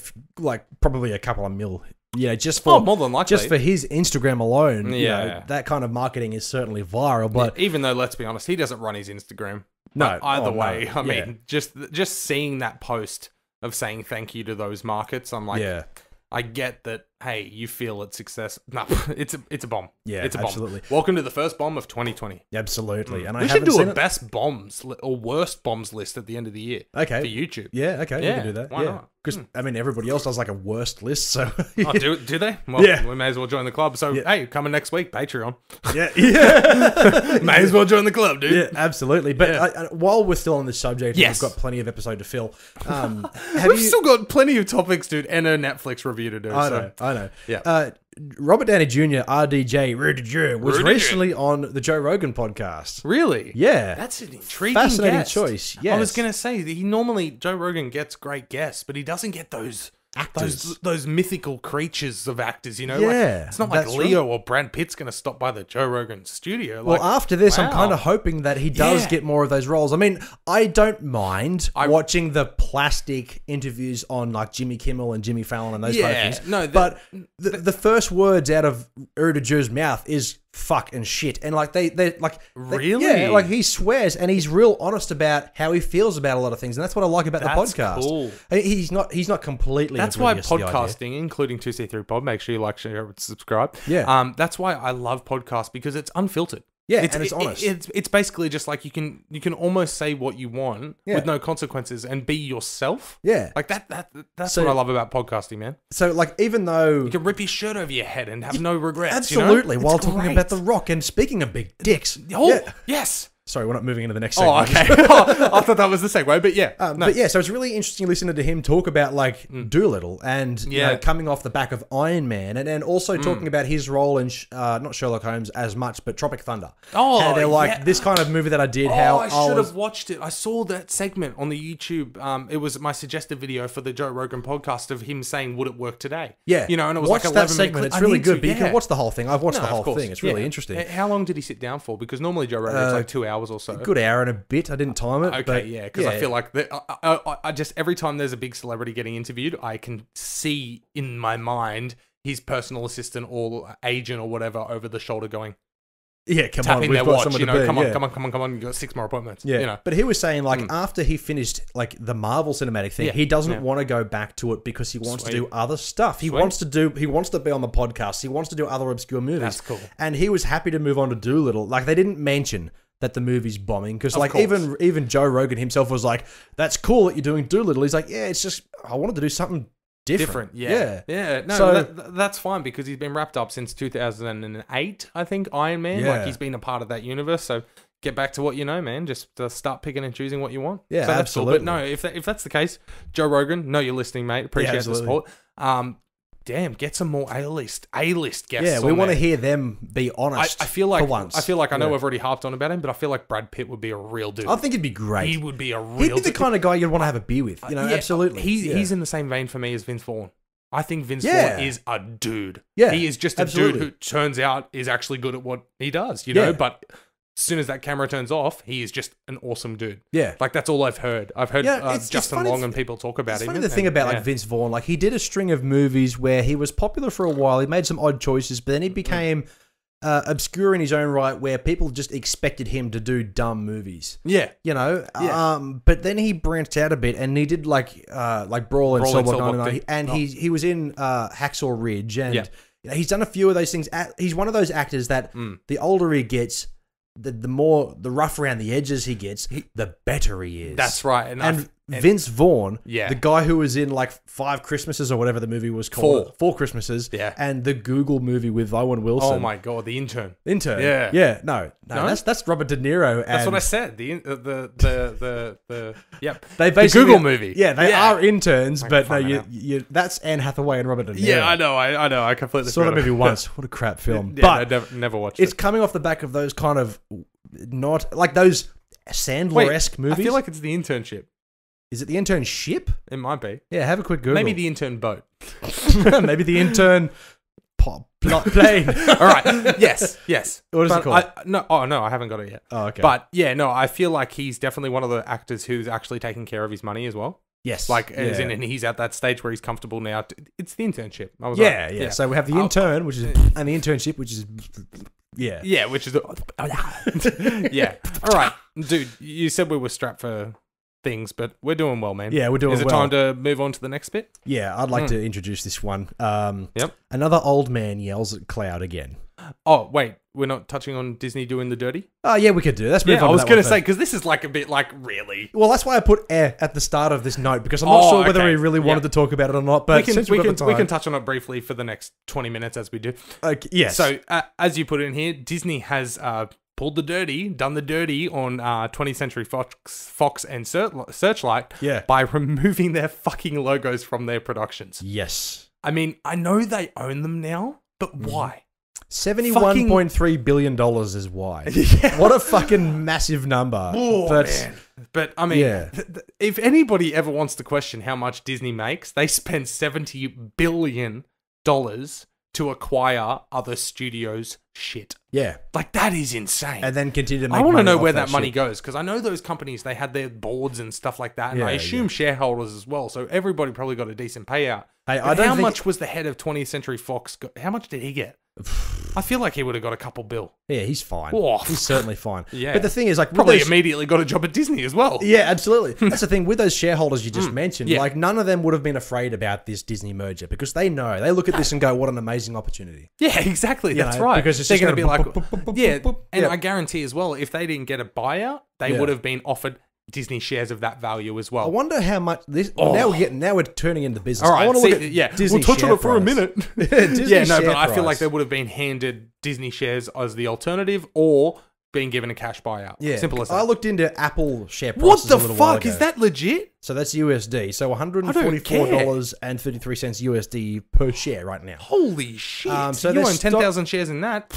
S2: probably a couple of mil. Yeah, just for
S1: more than likely.
S2: Just for his Instagram alone, you know, that kind of marketing is certainly viral. But
S1: even though, let's be honest, he doesn't run his Instagram.
S2: No.
S1: Either way, I mean, just seeing that post of saying thank you to those markets, I'm like, I get that. Hey, you feel it's success. No, it's a bomb.
S2: Yeah,
S1: it's a bomb.
S2: Absolutely.
S1: Welcome to the first bomb of 2020.
S2: Absolutely. And
S1: we should do a best bombs or worst bombs list at the end of the year.
S2: Okay.
S1: For YouTube.
S2: Yeah. Okay. We can do that.
S1: Why not?
S2: Because I mean, everybody else does like a worst list. So.
S1: Do they? Well, we may as well join the club. So hey, coming next week, Patreon.
S2: Yeah.
S1: May as well join the club, dude.
S2: Yeah, absolutely. But while we're still on this subject, we've got plenty of episode to fill. We've
S1: still got plenty of topics, dude, and a Netflix review to do.
S2: I know.
S1: Yeah.
S2: Robert Downey Jr., RDJ, was recently on the Joe Rogan podcast.
S1: Really?
S2: Yeah.
S1: That's an intriguing
S2: fascinating
S1: guest.
S2: Choice, yes.
S1: I was going to say, Joe Rogan gets great guests, but he doesn't get those actors. Those mythical creatures of actors, you know?
S2: Yeah.
S1: It's not like Leo or Brad Pitt's going to stop by the Joe Rogan studio.
S2: Well, after this, I'm kind of hoping that he does get more of those roles. I mean, I don't mind watching the plastic interviews on like Jimmy Kimmel and Jimmy Fallon and those kind of things.
S1: No,
S2: but the first words out of Rudiger's mouth is fuck and shit, and like they
S1: really
S2: like he swears and he's real honest about how he feels about a lot of things, and that's what I like about the podcast.
S1: Cool.
S2: He's not completely.
S1: That's why podcasting, including 2C3 Pod, make sure you like, share, and subscribe.
S2: Yeah.
S1: That's why I love podcasts because it's unfiltered.
S2: Yeah, and it's honest.
S1: It's basically just like you can almost say what you want with no consequences and be yourself.
S2: Yeah,
S1: like that's what I love about podcasting, man.
S2: So like, even though
S1: you can rip your shirt over your head and have no regrets,
S2: absolutely,
S1: you know?
S2: while talking about The Rock and speaking of big dicks.
S1: Yes.
S2: Sorry, we're not moving into the next segment.
S1: Oh, okay. I thought that was the segue, but yeah.
S2: No. But yeah, so it's really interesting listening to him talk about like Doolittle and you know, coming off the back of Iron Man, and then also talking about his role in not Sherlock Holmes as much, but Tropic Thunder.
S1: Oh,
S2: and they're like this kind of movie that I did.
S1: I should have watched it. I saw that segment on the YouTube. It was my suggested video for the Joe Rogan podcast of him saying, "Would it work today?"
S2: Yeah,
S1: you know, and it was
S2: watch
S1: like 11
S2: that segment.
S1: minutes.
S2: It's really good. But you can watch the whole thing. I've watched the whole thing. It's really interesting.
S1: How long did he sit down for? Because normally Joe Rogan is like 2 hours or so.
S2: A good hour and a bit. I didn't time it.
S1: Okay,
S2: but
S1: yeah, because I feel like I just every time there's a big celebrity getting interviewed, I can see in my mind his personal assistant or agent or whatever over the shoulder going,
S2: yeah, come
S1: tapping
S2: on,
S1: their watch, you know, come on, you got 6 more appointments.
S2: Yeah,
S1: you know.
S2: But he was saying like after he finished like the Marvel cinematic thing, he doesn't want to go back to it because he wants to do other stuff. He wants to be on the podcast. He wants to do other obscure movies.
S1: That's cool.
S2: And he was happy to move on to Doolittle. Like they didn't mention that the movie's bombing because like even Joe Rogan himself was like, "That's cool that you're doing Doolittle." He's like, "Yeah, it's just I wanted to do something different."
S1: Yeah. No, so, that's fine because he's been wrapped up since 2008, I think. Iron Man, like he's been a part of that universe. So get back to what you know, man. Just start picking and choosing what you want.
S2: Yeah,
S1: so that's
S2: absolutely.
S1: Cool. But no, if that's the case, Joe Rogan, know you're listening, mate. Appreciate the support. Damn, get some more A-list guests.
S2: Yeah, we want to hear them be honest.
S1: I feel like
S2: for once.
S1: I know we've already harped on about him, but I feel like Brad Pitt would be a real dude.
S2: I think it'd be great.
S1: He would be a real.
S2: He'd be the kind of guy you'd want to have a beer with. You know, absolutely.
S1: He's in the same vein for me as Vince Vaughn. I think Vince Vaughn is a dude.
S2: Yeah,
S1: he is just a dude who turns out is actually good at what he does. You know, but as soon as that camera turns off, he is just an awesome dude. Yeah. Like, that's all I've heard. I've heard Justin Long and people talk about him.
S2: It's funny the thing about, like, Vince Vaughn. Like, he did a string of movies where he was popular for a while. He made some odd choices, but then he became obscure in his own right where people just expected him to do dumb movies. Yeah. You know? Yeah. But then he branched out a bit and he did, like Brawl and Cellblock 99. And he was in Hacksaw Ridge. And you know, he's done a few of those things. He's one of those actors that the older he gets, the rough around the edges he gets, the better he is.
S1: That's right.
S2: And Vince Vaughn, the guy who was in like 5 Christmases or whatever the movie was called, 4 Christmases, and the Google movie with Owen Wilson.
S1: Oh my god, The Intern.
S2: Yeah. No, that's Robert De Niro.
S1: That's what I said. The
S2: Google
S1: movie.
S2: Yeah, they are interns, but no, that's Anne Hathaway and Robert De Niro.
S1: Yeah, I know. I completely
S2: saw the movie once. What a crap film.
S1: But I never watched it.
S2: It's coming off the back of those kind of not like those Sandler-esque movies.
S1: I feel like it's The Internship.
S2: Is it The Internship?
S1: It might be.
S2: Yeah, have a quick Google.
S1: Maybe The Intern Boat.
S2: Maybe The Intern Plane.
S1: All right. Yes.
S2: What is it called?
S1: No, I haven't got it yet.
S2: Oh, okay.
S1: But yeah, no, I feel like he's definitely one of the actors who's actually taking care of his money as well.
S2: Yes.
S1: Like, as in, and he's at that stage where he's comfortable now. It's The Internship. I was
S2: yeah. So we have The Intern, which is, and The Internship, which is,
S1: Yeah, which is, yeah. All right. Dude, you said we were strapped for things, but we're doing well, man.
S2: Yeah, we're doing well.
S1: Is it time to move on to the next bit?
S2: Yeah, I'd like to introduce this one. Another old man yells at cloud again.
S1: Oh, wait. We're not touching on Disney doing the dirty?
S2: Oh, yeah, we could do. Let's move on.
S1: I was going to say, because this is like a bit like, really?
S2: Well, that's why I put at the start of this note, because I'm not sure whether we really wanted to talk about it or not, but we
S1: can touch on it briefly for the next 20 minutes as we do.
S2: Okay, yes.
S1: So, as you put in here, Disney has done the dirty on 20th Century Fox and Searchlight by removing their fucking logos from their productions.
S2: Yes.
S1: I mean, I know they own them now, but why?
S2: $71.3 billion is why. Yeah. What a fucking massive number.
S1: Oh, man. But, I mean, if anybody ever wants to question how much Disney makes, they spend $70 billion to acquire other studios' shit.
S2: Yeah.
S1: Like, that is insane.
S2: And then continue to make
S1: I want to know where
S2: that
S1: money goes, because I know those companies, they had their boards and stuff like that, and I assume shareholders as well, so everybody probably got a decent payout.
S2: Hey,
S1: how much was the head of 20th Century Fox? How much did he get? I feel like he would have got a couple bill.
S2: Yeah, he's fine.
S1: Oh.
S2: He's certainly fine.
S1: Yeah.
S2: But the thing is, like,
S1: probably immediately got a job at Disney as well.
S2: Yeah, absolutely. That's the thing with those shareholders you just mentioned. Yeah. Like, none of them would have been afraid about this Disney merger because they know. They look at this and go, "What an amazing opportunity."
S1: Yeah, exactly. That's right.
S2: Because it's
S1: they're going to be like,
S2: and
S1: I guarantee as well, if they didn't get a buyout, they would have been offered Disney shares of that value as well. I
S2: wonder how much this. Now we're turning into business.
S1: All right,
S2: I want to look at Disney
S1: we'll touch on it for a minute.
S2: Disney
S1: but I feel like they would have been handed Disney shares as the alternative, or being given a cash buyout.
S2: Yeah.
S1: Simple as that.
S2: I looked into Apple share
S1: What
S2: prices
S1: the
S2: a little while
S1: fuck?
S2: ago.
S1: Is that legit?
S2: So that's USD. So $144.33 USD per share right now.
S1: Holy shit.
S2: So
S1: you
S2: there's
S1: own 10,000 shares in that.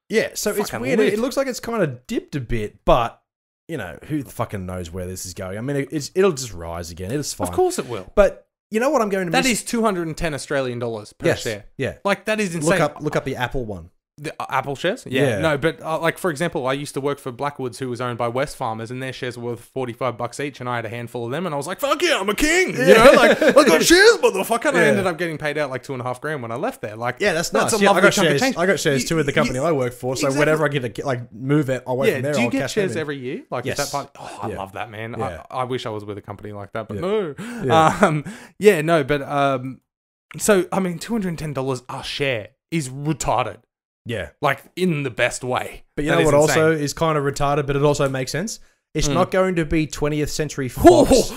S2: Yeah, so it's
S1: Fucking
S2: weird.
S1: lit.
S2: It looks like it's kind of dipped a bit, but, you know, who fucking knows where this is going? I mean, it'll just rise again. It's fine.
S1: Of course it will.
S2: But you know what I'm going to miss?
S1: That is 210 Australian dollars per share.
S2: Yeah.
S1: Like, that is insane.
S2: Look up the Apple one.
S1: The Apple shares? Yeah. No, but like, for example, I used to work for Blackwoods, who was owned by West Farmers, and their shares were worth $45 each, and I had a handful of them, and I was like, fuck yeah, I'm a king. You know, like, I got shares, motherfucker. And I ended up getting paid out like $2,500 when I left there. Like,
S2: yeah, that's nice.
S1: a lovely chunk of change.
S2: I got shares too at the company I work for, so whenever I get to like move it away from there,
S1: do you
S2: I'll
S1: get
S2: cash
S1: shares
S2: them in.
S1: every year? Like,
S2: Yes.
S1: is that part? Oh, I love that, man.
S2: Yeah.
S1: I wish I was with a company like that, but
S2: Yeah.
S1: no. So I mean, $210 a share is retarded.
S2: Yeah.
S1: Like, in the best way.
S2: But you know what also is kind of retarded, but it also makes sense? It's not going to be 20th Century Fox.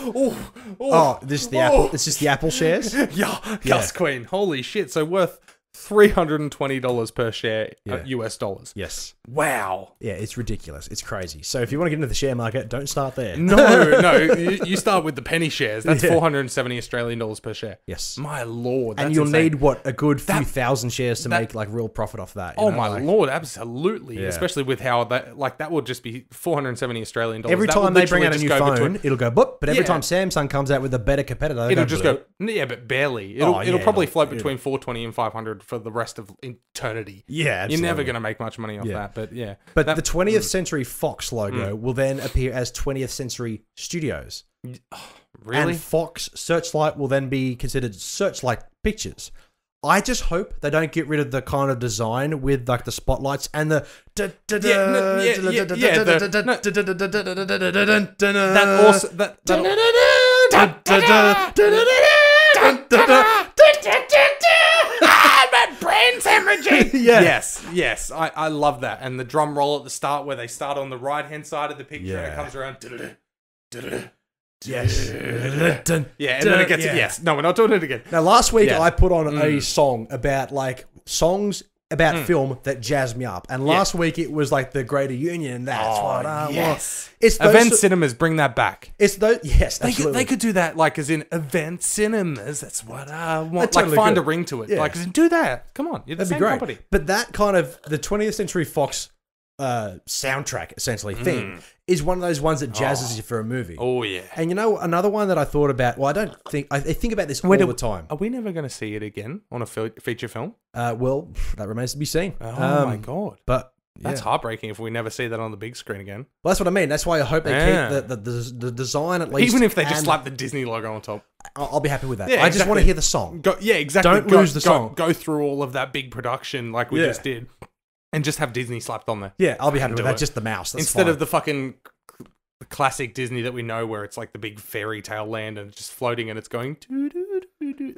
S2: This is the Apple. It's just the Apple shares.
S1: Yes, Queen. Holy shit. So worth $320 per share US dollars.
S2: Yes.
S1: Wow.
S2: Yeah, it's ridiculous. It's crazy. So if you want to get into the share market, don't start there.
S1: No. You start with the penny shares. That's 470 Australian dollars per share.
S2: Yes.
S1: My lord.
S2: And
S1: that's
S2: you'll
S1: insane.
S2: need, a good few thousand shares to make, like, real profit off that.
S1: Oh, my lord. Absolutely.
S2: Yeah.
S1: Especially with how that would just be 470 Australian dollars.
S2: Every
S1: That
S2: time
S1: would
S2: they bring
S1: literally
S2: out a new
S1: just go
S2: phone, it'll go boop. But every
S1: Yeah.
S2: time Samsung comes out with a better competitor,
S1: It'll just go, yeah, but barely. It'll probably float
S2: it'll-
S1: between 420 and 500 for the rest of eternity.
S2: Yeah, absolutely.
S1: You're never going to make much money off that, but yeah.
S2: But the 20th Century Fox logo will then appear as 20th Century Studios.
S1: Really?
S2: And Fox Searchlight will then be considered Searchlight Pictures. I just hope they don't get rid of the kind of design with, like, the spotlights and the...
S1: My brain's hemorrhaging. Yes. I love that. And the drum roll at the start where they start on the right-hand side of the picture and it comes around.
S2: Yes.
S1: Yeah, and then it gets... Yes. No, we're not doing it again.
S2: Now, last week I put on a song about, like, songs about film that jazzed me up. And last week it was, like, the Greater Union. And that's what I want. It's
S1: Event cinemas, bring that back.
S2: It's those... Yes,
S1: They could do that, like, as in event cinemas. That's what I want.
S2: Totally
S1: like, find
S2: could.
S1: a ring to it.
S2: Yeah.
S1: Like, as in, do that. Come on. You're the
S2: That'd
S1: same
S2: be great.
S1: company.
S2: But that kind of... The 20th Century Fox soundtrack, essentially, theme, is one of those ones that jazzes you for a movie.
S1: Oh, yeah.
S2: And you know, another one that I thought about... Well, I think about this all the time.
S1: Are we never going to see it again on a feature film?
S2: Well, that remains to be seen.
S1: Oh, my God.
S2: But...
S1: That's heartbreaking if we never see that on the big screen again.
S2: Well, that's what I mean. That's why I hope they keep the design at least.
S1: Even if they just slap the Disney logo on top.
S2: I'll be happy with that.
S1: Yeah,
S2: I just want to hear the song.
S1: Exactly.
S2: Don't lose the song.
S1: Go through all of that big production like we just did. And just have Disney slapped on there.
S2: Yeah, I'll be happy with that. Just the mouse. That's
S1: Instead
S2: fine.
S1: of the fucking classic Disney that we know where it's like the big fairy tale land and it's just floating and it's going...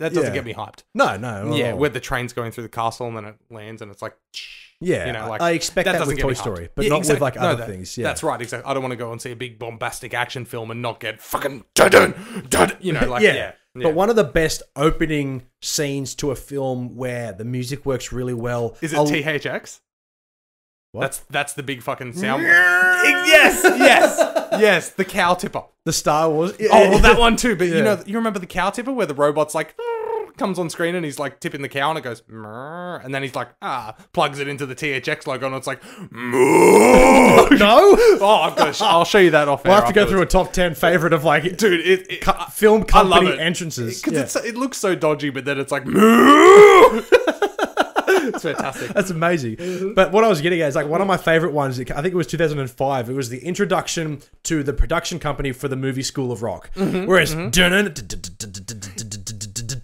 S1: That doesn't get me hyped.
S2: No.
S1: Yeah, where the train's going through the castle and then it lands and it's like...
S2: Yeah,
S1: you know, like,
S2: I expect that
S1: doesn't
S2: with
S1: get
S2: Toy
S1: me
S2: Story,
S1: hyped.
S2: but not with like other things. Yeah,
S1: that's right. Exactly. I don't want to go and see a big bombastic action film and not get fucking dun. You know, like yeah.
S2: But one of the best opening scenes to a film where the music works really well
S1: is it THX?
S2: What?
S1: That's the big fucking sound. yes. The cow tipper.
S2: The Star Wars.
S1: Oh, well, that one too. But you remember the cow tipper where the robot's like comes on screen and he's like tipping the cow and it goes and then he's like plugs it into the THX logo and it's like
S2: no.
S1: Oh, I'll show you that off.
S2: We'll have to go through a top 10 favorite of like
S1: dude
S2: film company entrances
S1: because it looks so dodgy, but then it's like it's fantastic.
S2: That's amazing. But what I was getting at is like one of my favorite ones. I think it was 2005. It was the introduction to the production company for the movie School of Rock, whereas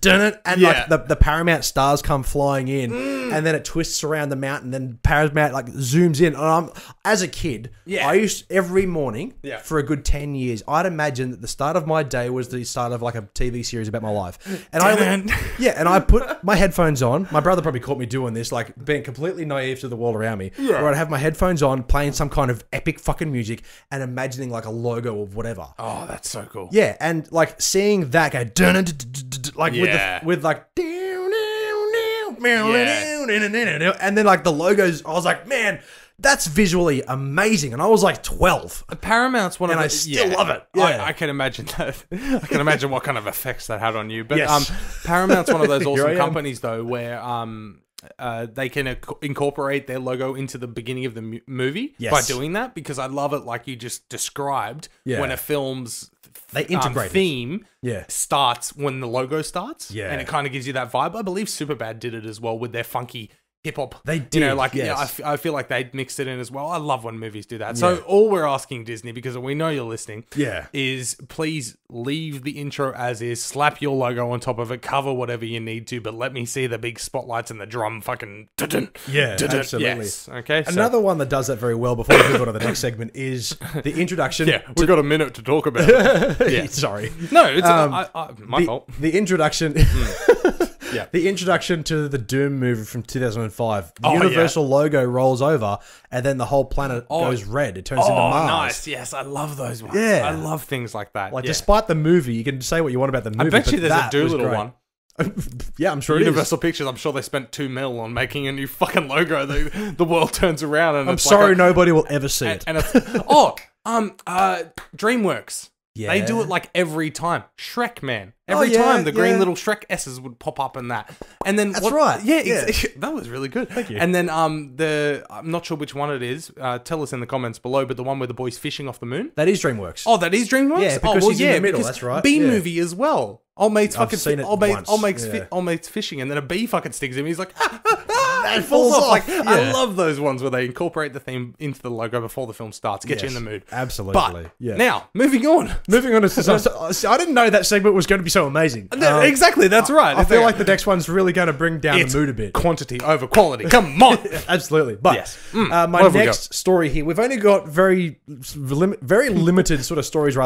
S2: and like the Paramount stars come flying in, and then it twists around the mountain. Then Paramount like zooms in. And as a kid, I used every morning for a good 10 years. I'd imagine that the start of my day was the start of like a TV series about my life. And I put my headphones on. My brother probably caught me doing this, like being completely naive to the world around me. Where I'd have my headphones on, playing some kind of epic fucking music, and imagining like a logo of whatever.
S1: Oh, that's so cool.
S2: Yeah, and like seeing that go like with like and then like the logos, I was like, man, that's visually amazing. And I was like 12.
S1: Paramount's one of
S2: and I still love it. Yeah.
S1: I can imagine that. I can imagine what kind of effects that had on you. But
S2: Yes.
S1: Paramount's one of those awesome companies, though, where they can incorporate their logo into the beginning of the movie by doing that, because I love it like you just described when a film's
S2: they integrate
S1: theme starts when the logo starts, and it kind of gives you that vibe. I believe Superbad did it as well with their funky hip-hop.
S2: They did,
S1: I feel like they mixed it in as well. I love when movies do that. So all we're asking Disney, because we know you're listening, is please leave the intro as is, slap your logo on top of it, cover whatever you need to, but let me see the big spotlights and the drum fucking...
S2: Absolutely.
S1: Yes. Okay,
S2: another one that does that very well before we move on to the next segment is the introduction.
S1: We've got a minute to talk about it.
S2: Sorry.
S1: No, it's my fault.
S2: The introduction... The introduction to the Doom movie from 2005. The Universal logo rolls over, and then the whole planet goes red. It turns into Mars.
S1: Nice. Yes, I love those ones.
S2: Yeah.
S1: I love things like that.
S2: Like, despite the movie, you can say what you want about the movie.
S1: I bet you there's a Doolittle one.
S2: Yeah, I'm sure it is.
S1: Universal Pictures, I'm sure they spent $2 million on making a new fucking logo. The world turns around, and
S2: I'm sorry nobody will ever see it.
S1: And it's, DreamWorks. Yeah. They do it like every time. Shrek, man. Every time the green little Shrek S's would pop up in that. And then
S2: that's right.
S1: Yeah, that was really good.
S2: Thank you.
S1: And then I'm not sure which one it is. Tell us in the comments below, but the one where the boy's fishing off the moon?
S2: That is DreamWorks.
S1: Oh, that is DreamWorks?
S2: Yeah, because he's in the middle, that's right.
S1: Bee movie as well. Old mate's fishing, and then a bee fucking stings him. He's like,
S2: it falls off.
S1: Like, I love those ones where they incorporate the theme into the logo before the film starts. Get you in the mood.
S2: Absolutely.
S1: But now, moving on
S2: to I didn't know that segment was going to be so amazing.
S1: Exactly, that's right.
S2: I feel like the next one's really going to bring down the mood a bit.
S1: Quantity over quality. Come on.
S2: Absolutely. But my next story here, we've only got very limited sort of stories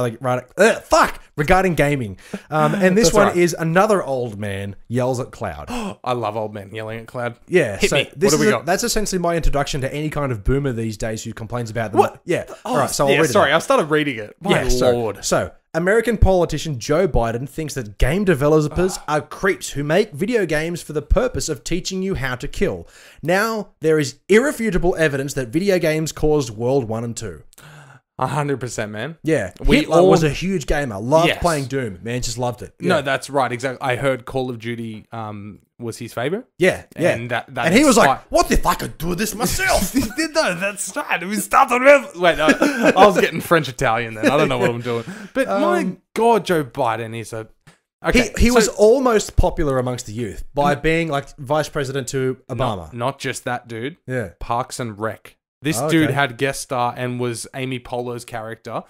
S2: regarding gaming. And this one is another old man yells at cloud.
S1: I love old men yelling at cloud.
S2: Yeah.
S1: Hit me. What do we got?
S2: That's essentially my introduction to any kind of boomer these days who complains about them.
S1: What?
S2: Yeah. All right, so I'll read it.
S1: Sorry, I started reading it. My lord.
S2: So American politician Joe Biden thinks that game developers are creeps who make video games for the purpose of teaching you how to kill. Now, there is irrefutable evidence that video games caused World 1 and 2.
S1: 100%, man.
S2: Yeah. Hitler was a huge gamer. Loved playing Doom. Man, just loved it. Yeah.
S1: No, that's right. Exactly. I heard Call of Duty was his favorite.
S2: Yeah.
S1: And,
S2: and he was like, what if I could do this myself?
S1: No, that's right. We started with... Wait, no, I was getting French-Italian then. I don't know what I'm doing. But my God, Joe Biden is a... Okay,
S2: he was almost popular amongst the youth by being like vice president to Obama.
S1: Not just that, dude.
S2: Yeah.
S1: Parks and Rec. This dude had guest star and was Amy Poehler's character.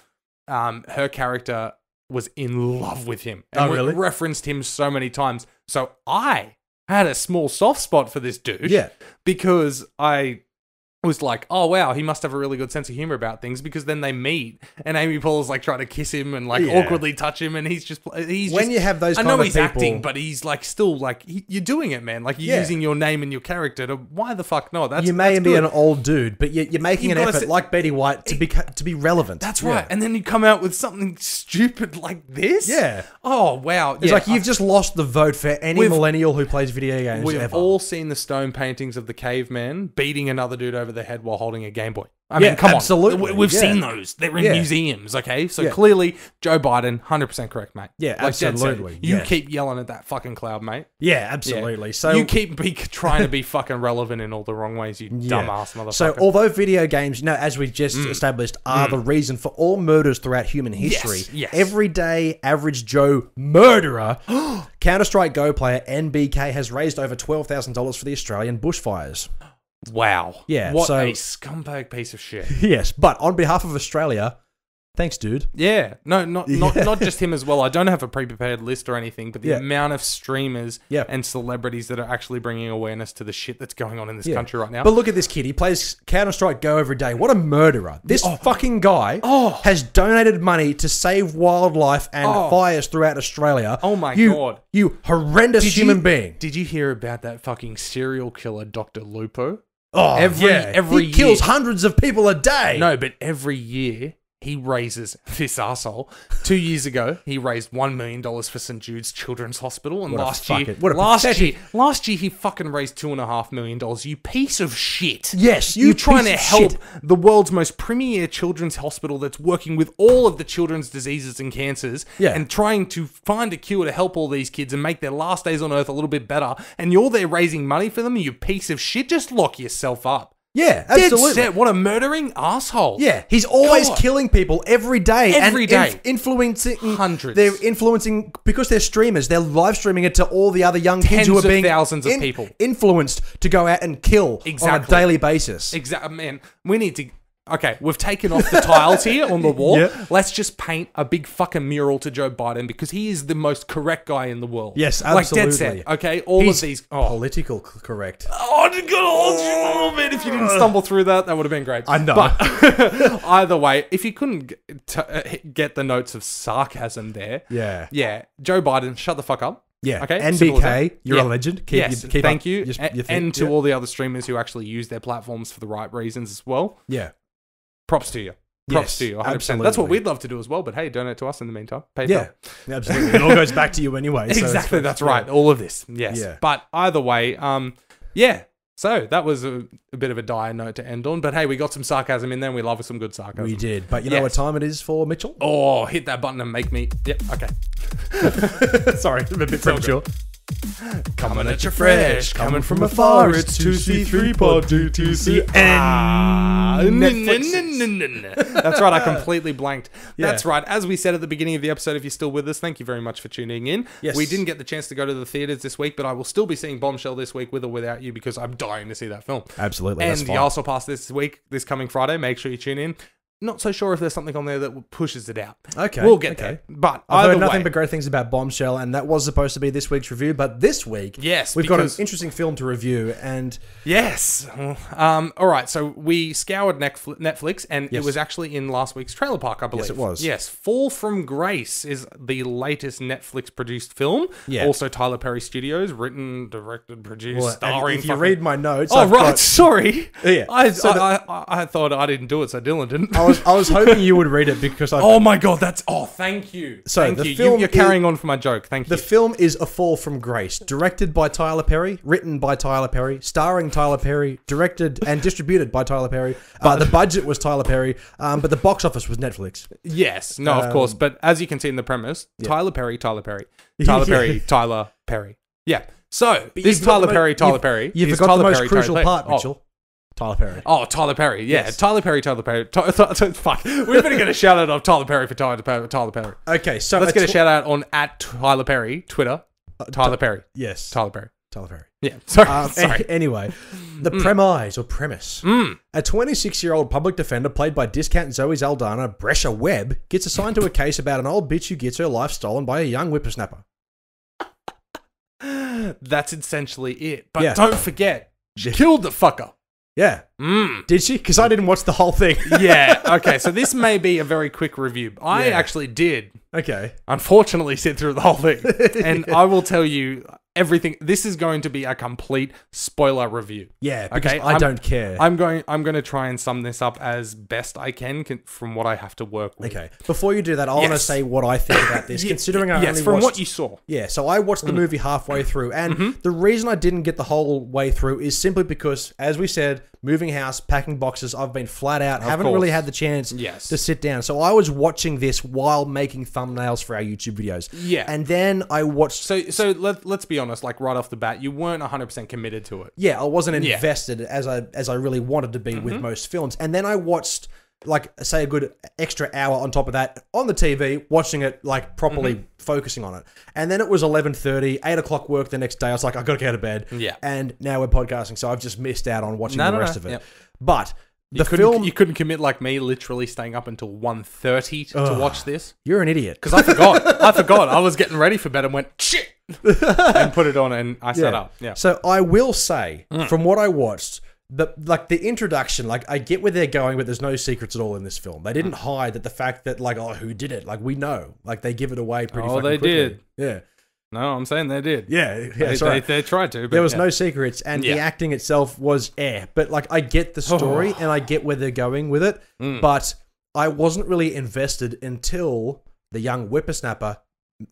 S1: Her character was in love with him. And
S2: really?
S1: Referenced him so many times. So I had a small soft spot for this dude.
S2: Yeah.
S1: Because I was like, oh wow, he must have a really good sense of humor about things, because then they meet and Amy Poehler's like trying to kiss him and like awkwardly touch him, and he's when
S2: you have those
S1: I
S2: kind
S1: know
S2: of
S1: he's
S2: people,
S1: acting, but he's like still like you're doing it, man. Like you're using your name and your character to why the fuck not?
S2: You may be an old dude, but you're making an effort like Betty White to be relevant.
S1: That's right. And then you come out with something stupid like this.
S2: Yeah.
S1: Oh wow.
S2: It's like you've just lost the vote for any millennial who plays video games.
S1: We've all seen the stone paintings of the caveman beating another dude over the head while holding a Game Boy. I mean, come
S2: absolutely.
S1: on. We've seen those. They're in museums, okay? So clearly, Joe Biden, 100% correct, mate.
S2: Yeah, like absolutely.
S1: You keep yelling at that fucking cloud, mate.
S2: Yeah, absolutely. So
S1: you keep trying to be fucking relevant in all the wrong ways, you dumbass motherfucker.
S2: So although video games, as we just established, are the reason for all murders throughout human history, everyday average Joe murderer, Counter-Strike Go player NBK has raised over $12,000 for the Australian bushfires.
S1: Wow.
S2: Yeah.
S1: What a scumbag piece of shit.
S2: Yes, but on behalf of Australia, thanks, dude.
S1: Yeah. No, not just him as well. I don't have a pre-prepared list or anything, but the amount of streamers and celebrities that are actually bringing awareness to the shit that's going on in this country right now.
S2: But look at this kid. He plays Counter-Strike Go every day. What a murderer. This fucking guy has donated money to save wildlife and fires throughout Australia.
S1: Oh my God.
S2: You horrendous human being.
S1: Did you hear about that fucking serial killer, Dr. Lupo?
S2: Oh,
S1: every
S2: he
S1: year.
S2: kills hundreds of people a day.
S1: No, but every year he raises this asshole. 2 years ago, he raised $1 million for St. Jude's Children's Hospital, and last year he fucking raised $2.5 million. You piece of shit.
S2: Yes,
S1: you're trying to help the world's most premier children's hospital that's working with all of the children's diseases and cancers, and trying to find a cure to help all these kids and make their last days on Earth a little bit better. And you're there raising money for them. You piece of shit. Just lock yourself up.
S2: Yeah, absolutely.
S1: Dead set. What a murdering asshole.
S2: Yeah, he's always killing people every day. Influencing
S1: hundreds.
S2: They're influencing, because they're streamers, they're live streaming it to all the other young kids who are being
S1: thousands of people
S2: influenced to go out and kill on a daily basis.
S1: Exactly. Man, we need to... Okay, we've taken off the tiles here on the wall. Yep. Let's just paint a big fucking mural to Joe Biden, because he is the most correct guy in the world.
S2: Yes, absolutely.
S1: Like dead set. Okay, all of these...
S2: Political correct.
S1: Oh, I gotta hold you a little bit. If you didn't stumble through that, that would have been great.
S2: I know.
S1: But either way, if you couldn't get the notes of sarcasm there... Yeah, Joe Biden, shut the fuck up.
S2: Yeah.
S1: Okay.
S2: NBK, you're a legend.
S1: Thank you. And to all the other streamers who actually use their platforms for the right reasons as well.
S2: Yeah.
S1: Props to you. Props to you. 100%.
S2: Absolutely.
S1: That's what we'd love to do as well. But hey, donate to us in the meantime. PayPal.
S2: Yeah, absolutely. It all goes back to you anyway.
S1: Exactly. That's right. All of this. Yes. Yeah. But either way, yeah. So that was a bit of a dire note to end on. But hey, we got some sarcasm in there, and we love some good sarcasm.
S2: We did. But you know what time it is for, Mitchell?
S1: Oh, hit that button and make me... Yep. Okay.
S2: Sorry, I'm a bit premature.
S1: Coming at you fresh, coming from afar, it's 2C3 Pod, 2C. That's right, I completely blanked. That's right, as we said at the beginning of the episode, if you're still with us, thank you very much for tuning in. Yes. We didn't get the chance to go to the theaters this week, but I will still be seeing Bombshell this week with or without you, because I'm dying to see that film.
S2: Absolutely,
S1: and the Arsenal Pass this week, this coming Friday, make sure you tune in. Not so sure if there's something on there that pushes it out. Okay. We'll get there. But
S2: I've heard nothing but great things about Bombshell, and that was supposed to be this week's review, but this week, we've got an interesting film to review, and...
S1: Yes. All right, so we scoured Netflix, and it was actually in last week's Trailer Park, I believe.
S2: Yes, it was.
S1: Yes. Fall from Grace is the latest Netflix-produced film. Yeah. Also Tyler Perry Studios, written, directed, produced, starring...
S2: If you read my notes...
S1: Oh, right, sorry.
S2: Yeah.
S1: I thought I didn't do it, so Dylan didn't.
S2: I was hoping you would read it, because I...
S1: Oh my god, that's... Oh, thank you.
S2: So
S1: thank
S2: the
S1: you.
S2: film
S1: You're carrying on for my joke. Thank you.
S2: The film is A Fall from Grace, directed by Tyler Perry, written by Tyler Perry, starring Tyler Perry, directed and distributed by Tyler Perry. The budget was Tyler Perry, but the box office was Netflix.
S1: Yes. No, of course. But as you can see in the premise, Tyler Perry. Tyler Perry. Yeah. So, this Tyler Perry.
S2: You forgot the most crucial part, Mitchell. Tyler Perry.
S1: Oh, Tyler Perry. Yeah, yes. Tyler Perry. Fuck. We better get a shout out of Tyler Perry for Tyler Perry.
S2: Okay, so
S1: let's get a shout out on @Tyler Perry, Twitter. Tyler Perry.
S2: Yes.
S1: Tyler Perry. Yeah.
S2: Sorry. Anyway, the premise. A 26-year-old public defender played by discount Zoe Saldana, Brescia Webb, gets assigned to a case about an old bitch who gets her life stolen by a young whippersnapper.
S1: That's essentially it. But don't forget, she killed the fucker.
S2: Yeah. Did she? Because I didn't watch the whole thing.
S1: Yeah. Okay. So this may be a very quick review. I actually did.
S2: Okay.
S1: Unfortunately, sit through the whole thing, and I will tell you everything. This is going to be a complete spoiler review.
S2: Yeah. Because I don't care.
S1: I'm going to try and sum this up as best I can from what I have to work with.
S2: Okay. Before you do that, I want to say what I think about this. Considering I only
S1: from
S2: watched,
S1: what you saw.
S2: Yeah. So I watched the movie halfway through, and the reason I didn't get the whole way through is simply because, as we said, moving house, packing boxes. I've been flat out. Haven't really had the chance to sit down. So I was watching this while making thumbnails for our YouTube videos. Yeah. And then I watched...
S1: So let's be honest, like right off the bat, you weren't 100% committed to it.
S2: Yeah, I wasn't invested as I really wanted to be with most films. And then I watched, like, say a good extra hour on top of that on the TV, watching it, like, properly focusing on it. And then it was 11:30, 8 o'clock work the next day. I was like, I got to get out of bed. Yeah. And now we're podcasting, so I've just missed out on watching the rest of it. Yep. But... You
S1: couldn't commit like me, literally staying up until 1:30 to watch this.
S2: You're an idiot.
S1: Because I forgot. I was getting ready for bed and went, shit! And put it on and I sat up. Yeah.
S2: So I will say, from what I watched, the introduction, like, I get where they're going, but there's no secrets at all in this film. They didn't hide that the fact that, like, oh, who did it? Like, we know. Like, they give it away pretty fucking quickly.
S1: Did.
S2: Yeah.
S1: No, I'm saying they did.
S2: Yeah,
S1: they tried to. But
S2: there was no secrets, and the acting itself was But, like, I get the story, and I get where they're going with it, but I wasn't really invested until the young whippersnapper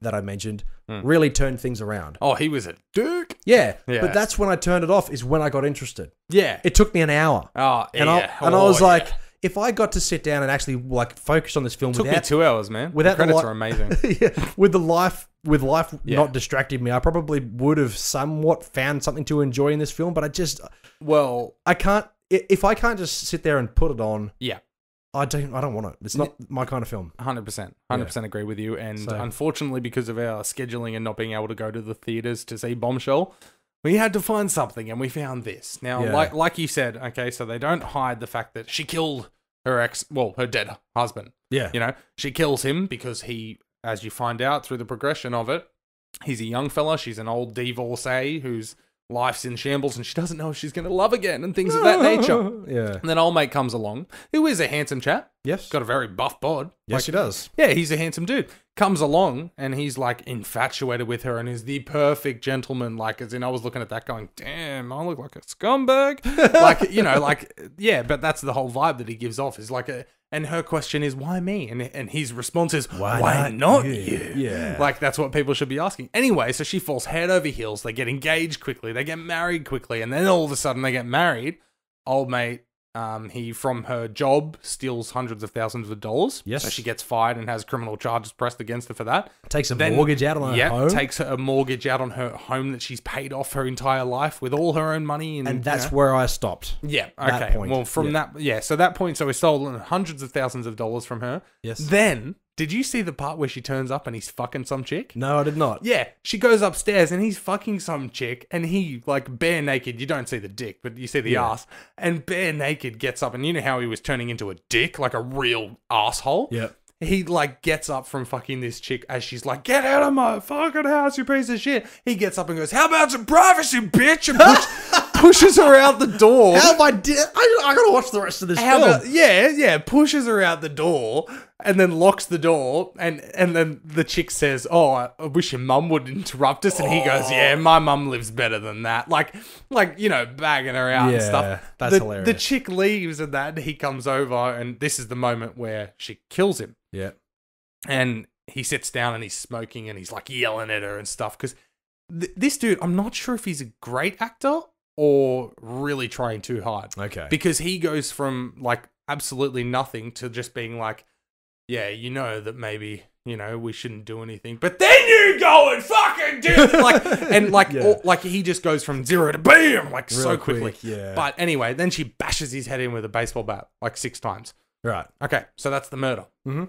S2: that I mentioned really turned things around.
S1: Oh, he was a dick.
S2: Yeah, but that's when I turned it off, is when I got interested.
S1: Yeah.
S2: It took me an hour.
S1: Oh,
S2: and I was like, if I got to sit down and actually like focus on this film,
S1: took me 2 hours, man.
S2: Without
S1: the credits are amazing.
S2: With life not distracting me, I probably would have somewhat found something to enjoy in this film. But I can't. If I can't just sit there and put it on, I don't want it. It's not my kind of film.
S1: 100% agree with you. And unfortunately, because of our scheduling and not being able to go to the theaters to see Bombshell, we had to find something, and we found this. Now, like you said, okay, so they don't hide the fact that she killed her her dead husband.
S2: Yeah.
S1: You know, she kills him because he, as you find out through the progression of it, he's a young fella. She's an old divorcee whose life's in shambles, and she doesn't know if she's going to love again and things of that nature.
S2: Yeah.
S1: And then old mate comes along, who is a handsome chap.
S2: Yes.
S1: Got a very buff bod.
S2: Yes, he does.
S1: Yeah, he's a handsome dude. Comes along, and he's, like, infatuated with her and is the perfect gentleman. Like, as in, I was looking at that going, damn, I look like a scumbag. Like, you know, like, yeah, but that's the whole vibe that he gives off. Is like and her question is, why me? And his response is, why not you?
S2: Yeah.
S1: Like, that's what people should be asking. Anyway, so she falls head over heels. They get engaged quickly. They get married quickly. And then all of a sudden they get married. Old mate, he, from her job, steals hundreds of thousands of dollars.
S2: Yes.
S1: So she gets fired and has criminal charges pressed against her for that.
S2: Takes a mortgage out on her home.
S1: Takes a mortgage out on her home that she's paid off her entire life with all her own money.
S2: And that's where I stopped.
S1: Yeah, okay. Well, from that point, so we stolen hundreds of thousands of dollars from her.
S2: Yes.
S1: Then, did you see the part where she turns up and he's fucking some chick?
S2: No, I did not.
S1: Yeah, she goes upstairs and he's fucking some chick, and he, like, bare naked, you don't see the dick, but you see the ass, and bare naked gets up, and you know how he was turning into a dick, like a real asshole?
S2: Yeah.
S1: He, like, gets up from fucking this chick as she's like, get out of my fucking house, you piece of shit. He gets up and goes, how about some privacy, bitch? And pushes her out the door.
S2: How I gotta watch the rest of this film.
S1: Pushes her out the door and then locks the door. And then the chick says, oh, I wish your mum would interrupt us. And he goes, yeah, my mum lives better than that. Like, you know, bagging her out and stuff.
S2: That's hilarious.
S1: The chick leaves and that he comes over, and this is the moment where she kills him.
S2: Yeah.
S1: And he sits down and he's smoking and he's like yelling at her and stuff. Because this dude, I'm not sure if he's a great actor or really trying too hard.
S2: Okay.
S1: Because he goes from, like, absolutely nothing to just being like, yeah, you know that maybe, you know, we shouldn't do anything, but then you go and fucking do it. Like, he just goes from zero to bam, like, real so quickly.
S2: Quick, yeah.
S1: But anyway, then she bashes his head in with a baseball bat, like 6 times.
S2: Right.
S1: Okay, so that's the murder.
S2: Mm-hmm.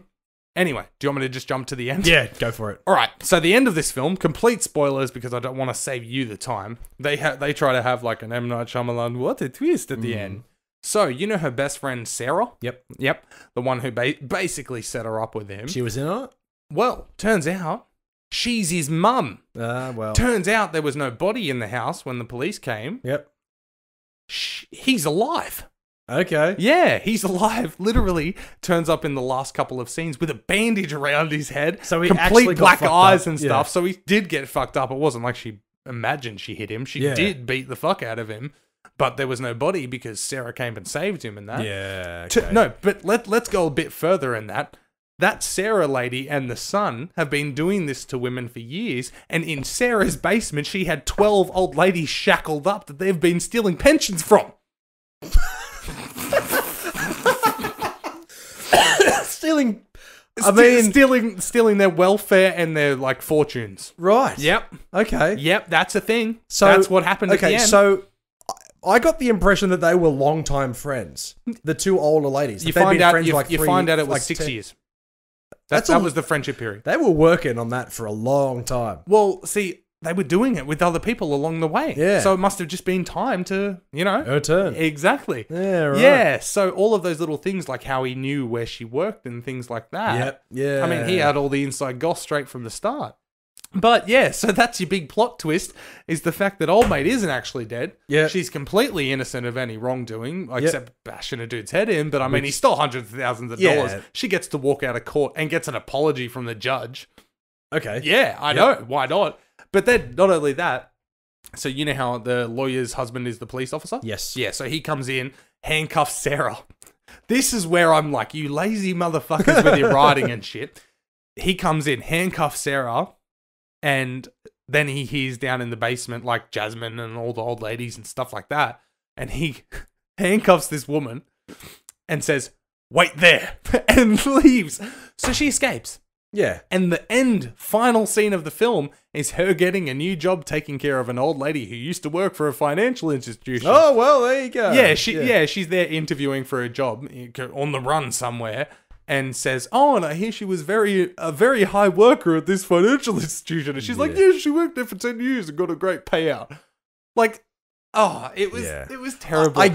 S1: Anyway, do you want me to just jump to the end?
S2: Yeah, go for it.
S1: All right, so the end of this film, complete spoilers because I don't want to save you the time. They try to have like an M. Night Shyamalan, what a twist at the end. So, you know her best friend, Sarah?
S2: Yep.
S1: The one who basically set her up with him.
S2: She was in it?
S1: Well, turns out she's his mum.
S2: Well.
S1: Turns out there was no body in the house when the police came.
S2: Yep.
S1: He's alive.
S2: Okay.
S1: Yeah, he's alive. Literally turns up in the last couple of scenes with a bandage around his head.
S2: So he
S1: complete
S2: actually
S1: black
S2: got
S1: eyes
S2: up.
S1: and stuff. Yeah. So he did get fucked up. It wasn't like she imagined she hit him. She did beat the fuck out of him. But there was no body because Sarah came and saved him and that.
S2: Yeah. Okay.
S1: No, but let's go a bit further in that. That Sarah lady and the son have been doing this to women for years, and in Sarah's basement, she had 12 old ladies shackled up that they've been stealing pensions from. Stealing their welfare and their like fortunes.
S2: Right.
S1: Yep.
S2: Okay.
S1: Yep, that's a thing. So that's what happened at the end.
S2: So I got the impression that they were longtime friends. The 2 older ladies.
S1: You find out it was 6 years. That was the friendship period.
S2: They were working on that for a long time.
S1: Well, see, they were doing it with other people along the way.
S2: Yeah.
S1: So it must have just been time to, her
S2: turn.
S1: Exactly.
S2: Yeah, right.
S1: Yeah. So all of those little things, like how he knew where she worked and things like that.
S2: Yep. Yeah.
S1: I mean, he had all the inside goss straight from the start. But yeah, so that's your big plot twist, is the fact that old mate isn't actually dead.
S2: Yeah.
S1: She's completely innocent of any wrongdoing, except bashing a dude's head in. But I mean, he stole hundreds of thousands of dollars. She gets to walk out of court and gets an apology from the judge.
S2: Okay.
S1: Yeah, I know. Why not? But then, not only that, so you know how the lawyer's husband is the police officer?
S2: Yes.
S1: Yeah, so he comes in, handcuffs Sarah, This is where I'm like, you lazy motherfuckers with your writing and shit. He comes in, handcuffs Sarah, and then he hears down in the basement like Jasmine and all the old ladies and stuff like that. And he handcuffs this woman and says, wait there, and leaves. So she escapes.
S2: Yeah.
S1: And the final scene of the film is her getting a new job taking care of an old lady who used to work for a financial institution.
S2: Oh, well, there you go.
S1: Yeah, she's there interviewing for a job on the run somewhere and says, oh, and I hear she was a very high worker at this financial institution. And she's like, yeah, she worked there for 10 years and got a great payout. Like, it was terrible.
S2: I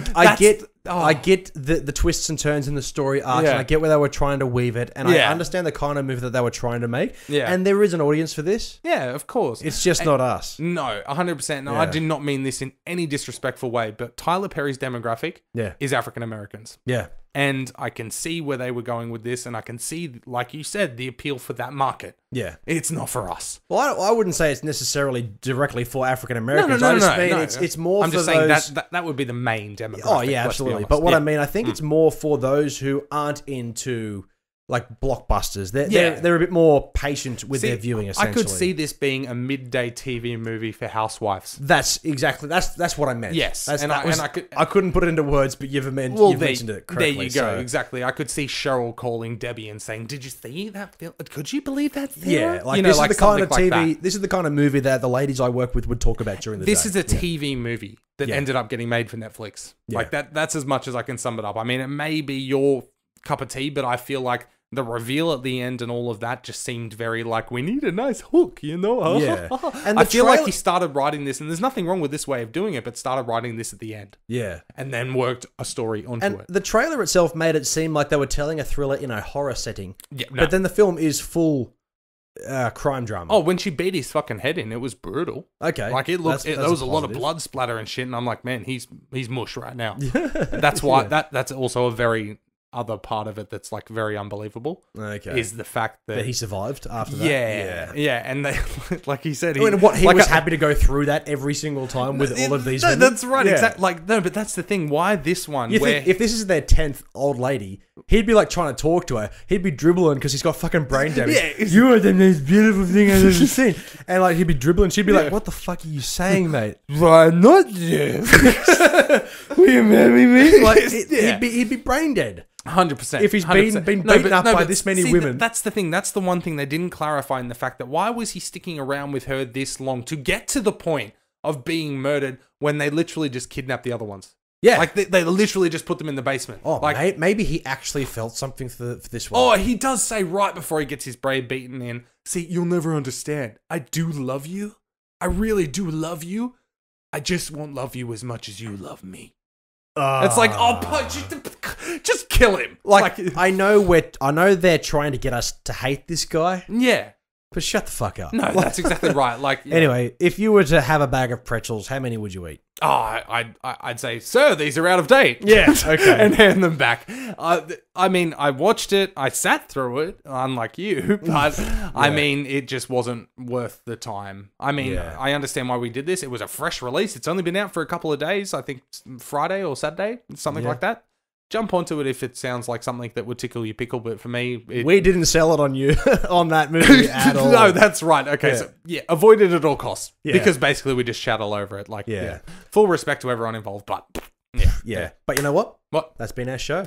S2: get the twists and turns in the story arc, and I get where they were trying to weave it, and I understand the kind of movie that they were trying to make. Yeah. And there is an audience for this.
S1: Yeah, of course.
S2: It's just not us.
S1: No, 100%. No, I did not mean this in any disrespectful way, but Tyler Perry's demographic is African Americans.
S2: Yeah.
S1: And I can see where they were going with this, and I can see, like you said, the appeal for that market.
S2: Yeah.
S1: It's not for us.
S2: Well, I wouldn't say it's necessarily directly for African Americans.
S1: No,
S2: it's more
S1: I'm
S2: for
S1: just
S2: those...
S1: saying that would be the main demographic.
S2: Oh, yeah, absolutely. But what I mean, I think it's more for those who aren't into... like blockbusters. They're a bit more patient with their viewing, essentially.
S1: I could see this being a midday TV movie for housewives.
S2: That's what I meant.
S1: Yes.
S2: I couldn't put it into words, but you've mentioned it correctly.
S1: There you go. Exactly. I could see Cheryl calling Debbie and saying, did you see that film? Could you believe that film?
S2: Yeah. Like, this is the kind of TV, this is the kind of movie that the ladies I work with would talk about during the day.
S1: This is a TV movie that ended up getting made for Netflix. Yeah. Like, that's as much as I can sum it up. I mean, it may be your cup of tea, but I feel like the reveal at the end and all of that just seemed very like, we need a nice hook, you know?
S2: Yeah.
S1: And I feel like he started writing this, and there's nothing wrong with this way of doing it, but started writing this at the end.
S2: Yeah.
S1: And then worked a story onto it.
S2: The trailer itself made it seem like they were telling a thriller in a horror setting.
S1: Yeah, no.
S2: But then the film is full crime drama.
S1: Oh, when she beat his fucking head in, it was brutal.
S2: Okay.
S1: Like, it looked, there was a lot of blood splatter and shit, and I'm like, man, he's mush right now. That's why, that's also a very... other part of it that's like very unbelievable is the fact that
S2: he survived after that.
S1: Yeah, and they, like he said,
S2: he was happy to go through that every single time with all of these women.
S1: That's right, exactly. Like, no, but that's the thing. Why this one?
S2: If this is their 10th old lady, he'd be like trying to talk to her. He'd be dribbling because he's got fucking brain damage. You are the most beautiful thing I've ever seen. And like he'd be dribbling. She'd be like, "What the fuck are you saying, mate?"
S1: Why not yet?
S2: Will you marry me? Like he'd be brain dead.
S1: 100%.
S2: If he's been beaten up by this many women.
S1: That's the thing. That's the one thing they didn't clarify in the fact that why was he sticking around with her this long to get to the point of being murdered when they literally just kidnapped the other ones?
S2: Yeah.
S1: Like, they literally just put them in the basement.
S2: Oh,
S1: like,
S2: maybe he actually felt something for this one.
S1: Oh, he does say right before he gets his brain beaten in, see, you'll never understand. I do love you. I really do love you. I just won't love you as much as you love me. It's like, just kill him.
S2: Like I know they're trying to get us to hate this guy.
S1: Yeah.
S2: But shut the fuck up.
S1: No, that's exactly right. Like,
S2: anyway, if you were to have a bag of pretzels, how many would you eat?
S1: Oh, I'd say, sir, these are out of date.
S2: Yeah, okay.
S1: And hand them back. I mean, I watched it. I sat through it, unlike you. But, I mean, it just wasn't worth the time. I mean, I understand why we did this. It was a fresh release. It's only been out for a couple of days. I think Friday or Saturday, something like that. Jump onto it if it sounds like something that would tickle your pickle, but for me...
S2: we didn't sell it on you, on that movie at all.
S1: No, that's right. Okay, so, avoid it at all costs. Yeah. Because basically we just chat all over it. Like, full respect to everyone involved, but...
S2: Yeah. But you know what?
S1: What?
S2: That's been our show.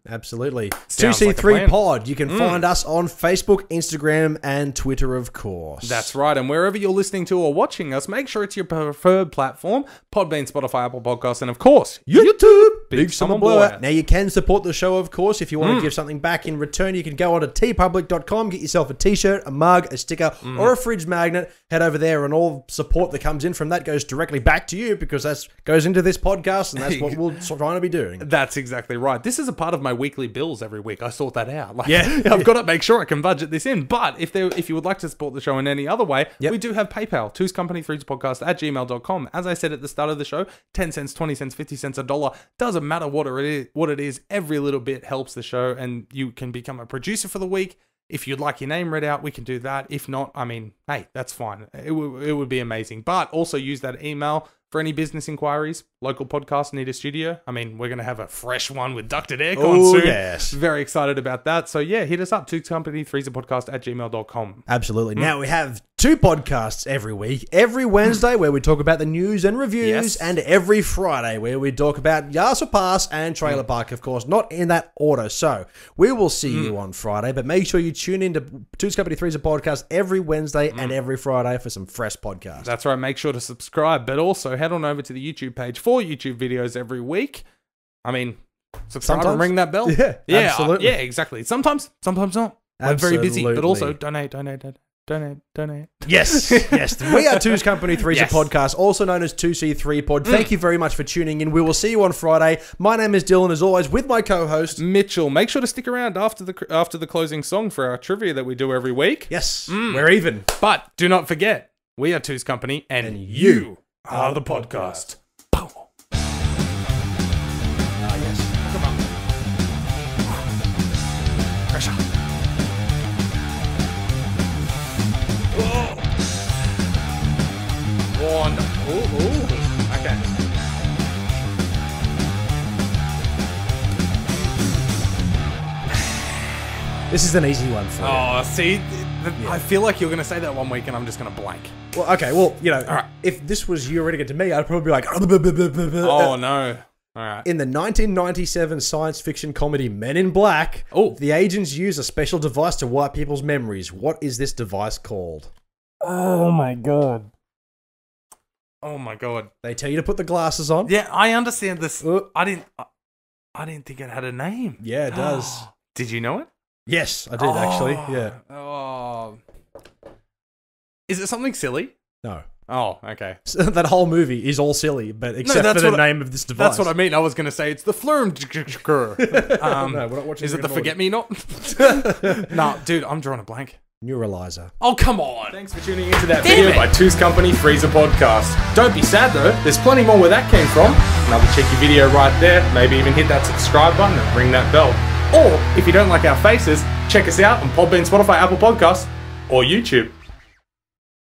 S2: Absolutely.
S1: Sounds
S2: 2C3
S1: like
S2: Pod. You can find us on Facebook, Instagram, and Twitter, of course.
S1: That's right. And wherever you're listening to or watching us, make sure it's your preferred platform. Podbean, Spotify, Apple Podcasts, and of course, YouTube. Big Summer Blowout.
S2: Now, you can support the show, of course. If you want to give something back in return, you can go on to tpublic.com, get yourself a t-shirt, a mug, a sticker, or a fridge magnet. Head over there, and all support that comes in from that goes directly back to you because that goes into this podcast, and that's what we're trying to be doing.
S1: That's exactly right. This is a part of my weekly bills every week. I sort that out. Like, I've got to make sure I can budget this in. But if you would like to support the show in any other way, we do have PayPal, Two's Company, Three's Podcast at gmail.com. As I said at the start of the show, 10 cents, 20 cents, 50 cents, $1. Doesn't matter what it is. Every little bit helps the show, and you can become a producer for the week. If you'd like your name read out, we can do that. If not, I mean, hey, that's fine. It would be amazing. But also use that email for any business inquiries, local podcasts need a studio. I mean, we're going to have a fresh one with ducted aircon soon.
S2: Yes.
S1: Very excited about that. So yeah, hit us up, twoscompany3podcast@gmail.com.
S2: Absolutely. Now we have 2 podcasts every week. Every Wednesday where we talk about the news and reviews, and every Friday where we talk about Yas or Pass and Trailer Park, of course, not in that order. So we will see you on Friday, but make sure you tune in to Two's Company 3's podcast every Wednesday and every Friday for some fresh podcasts.
S1: That's right. Make sure to subscribe, but also head on over to the YouTube page for YouTube videos every week. I mean, subscribe and ring that bell.
S2: Yeah, absolutely.
S1: Yeah, exactly. Sometimes not. We're very busy, but also donate.
S2: Yes, yes. We are Two's Company 3's a podcast, also known as 2C3 Pod. Thank you very much for tuning in. We will see you on Friday. My name is Dylan, as always, with my co-host
S1: Mitchell. Make sure to stick around after the closing song for our trivia that we do every week.
S2: Yes, we're even.
S1: But do not forget, we are Two's Company, and you are the podcast.
S2: Yes.
S1: Come on. Pressure. One. Ooh. Okay.
S2: This is an easy one for you.
S1: Oh, see, I feel like you're going to say that one week and I'm just going to blank.
S2: Well, okay, well, you know,
S1: all right.
S2: If this was you reading it to me, I'd probably be like...
S1: Oh, no. All right.
S2: In the 1997 science fiction comedy Men in Black, the agents use a special device to wipe people's memories. What is this device called?
S1: Oh, my God. Oh, my God.
S2: They tell you to put the glasses on.
S1: Yeah, I understand this. I didn't think it had a name.
S2: Yeah, it does.
S1: Did you know it?
S2: Yes, I did actually. Yeah.
S1: Oh. Is it something silly?
S2: No.
S1: Oh, okay.
S2: So that whole movie is all silly, but except for the name of this device.
S1: That's what I mean. I was going to say it's the Flurm.
S2: No, we're not watching.
S1: Is it the Forget Me Not? No, dude, I'm drawing a blank.
S2: Neuralizer.
S1: Oh, come on. Thanks for tuning into that video by Two's Company 3's a podcast. Don't be sad though. There's plenty more where that came from. Another cheeky video right there. Maybe even hit that subscribe button and ring that bell. Or, if you don't like our faces, check us out on Podbean, Spotify, Apple Podcasts, or YouTube.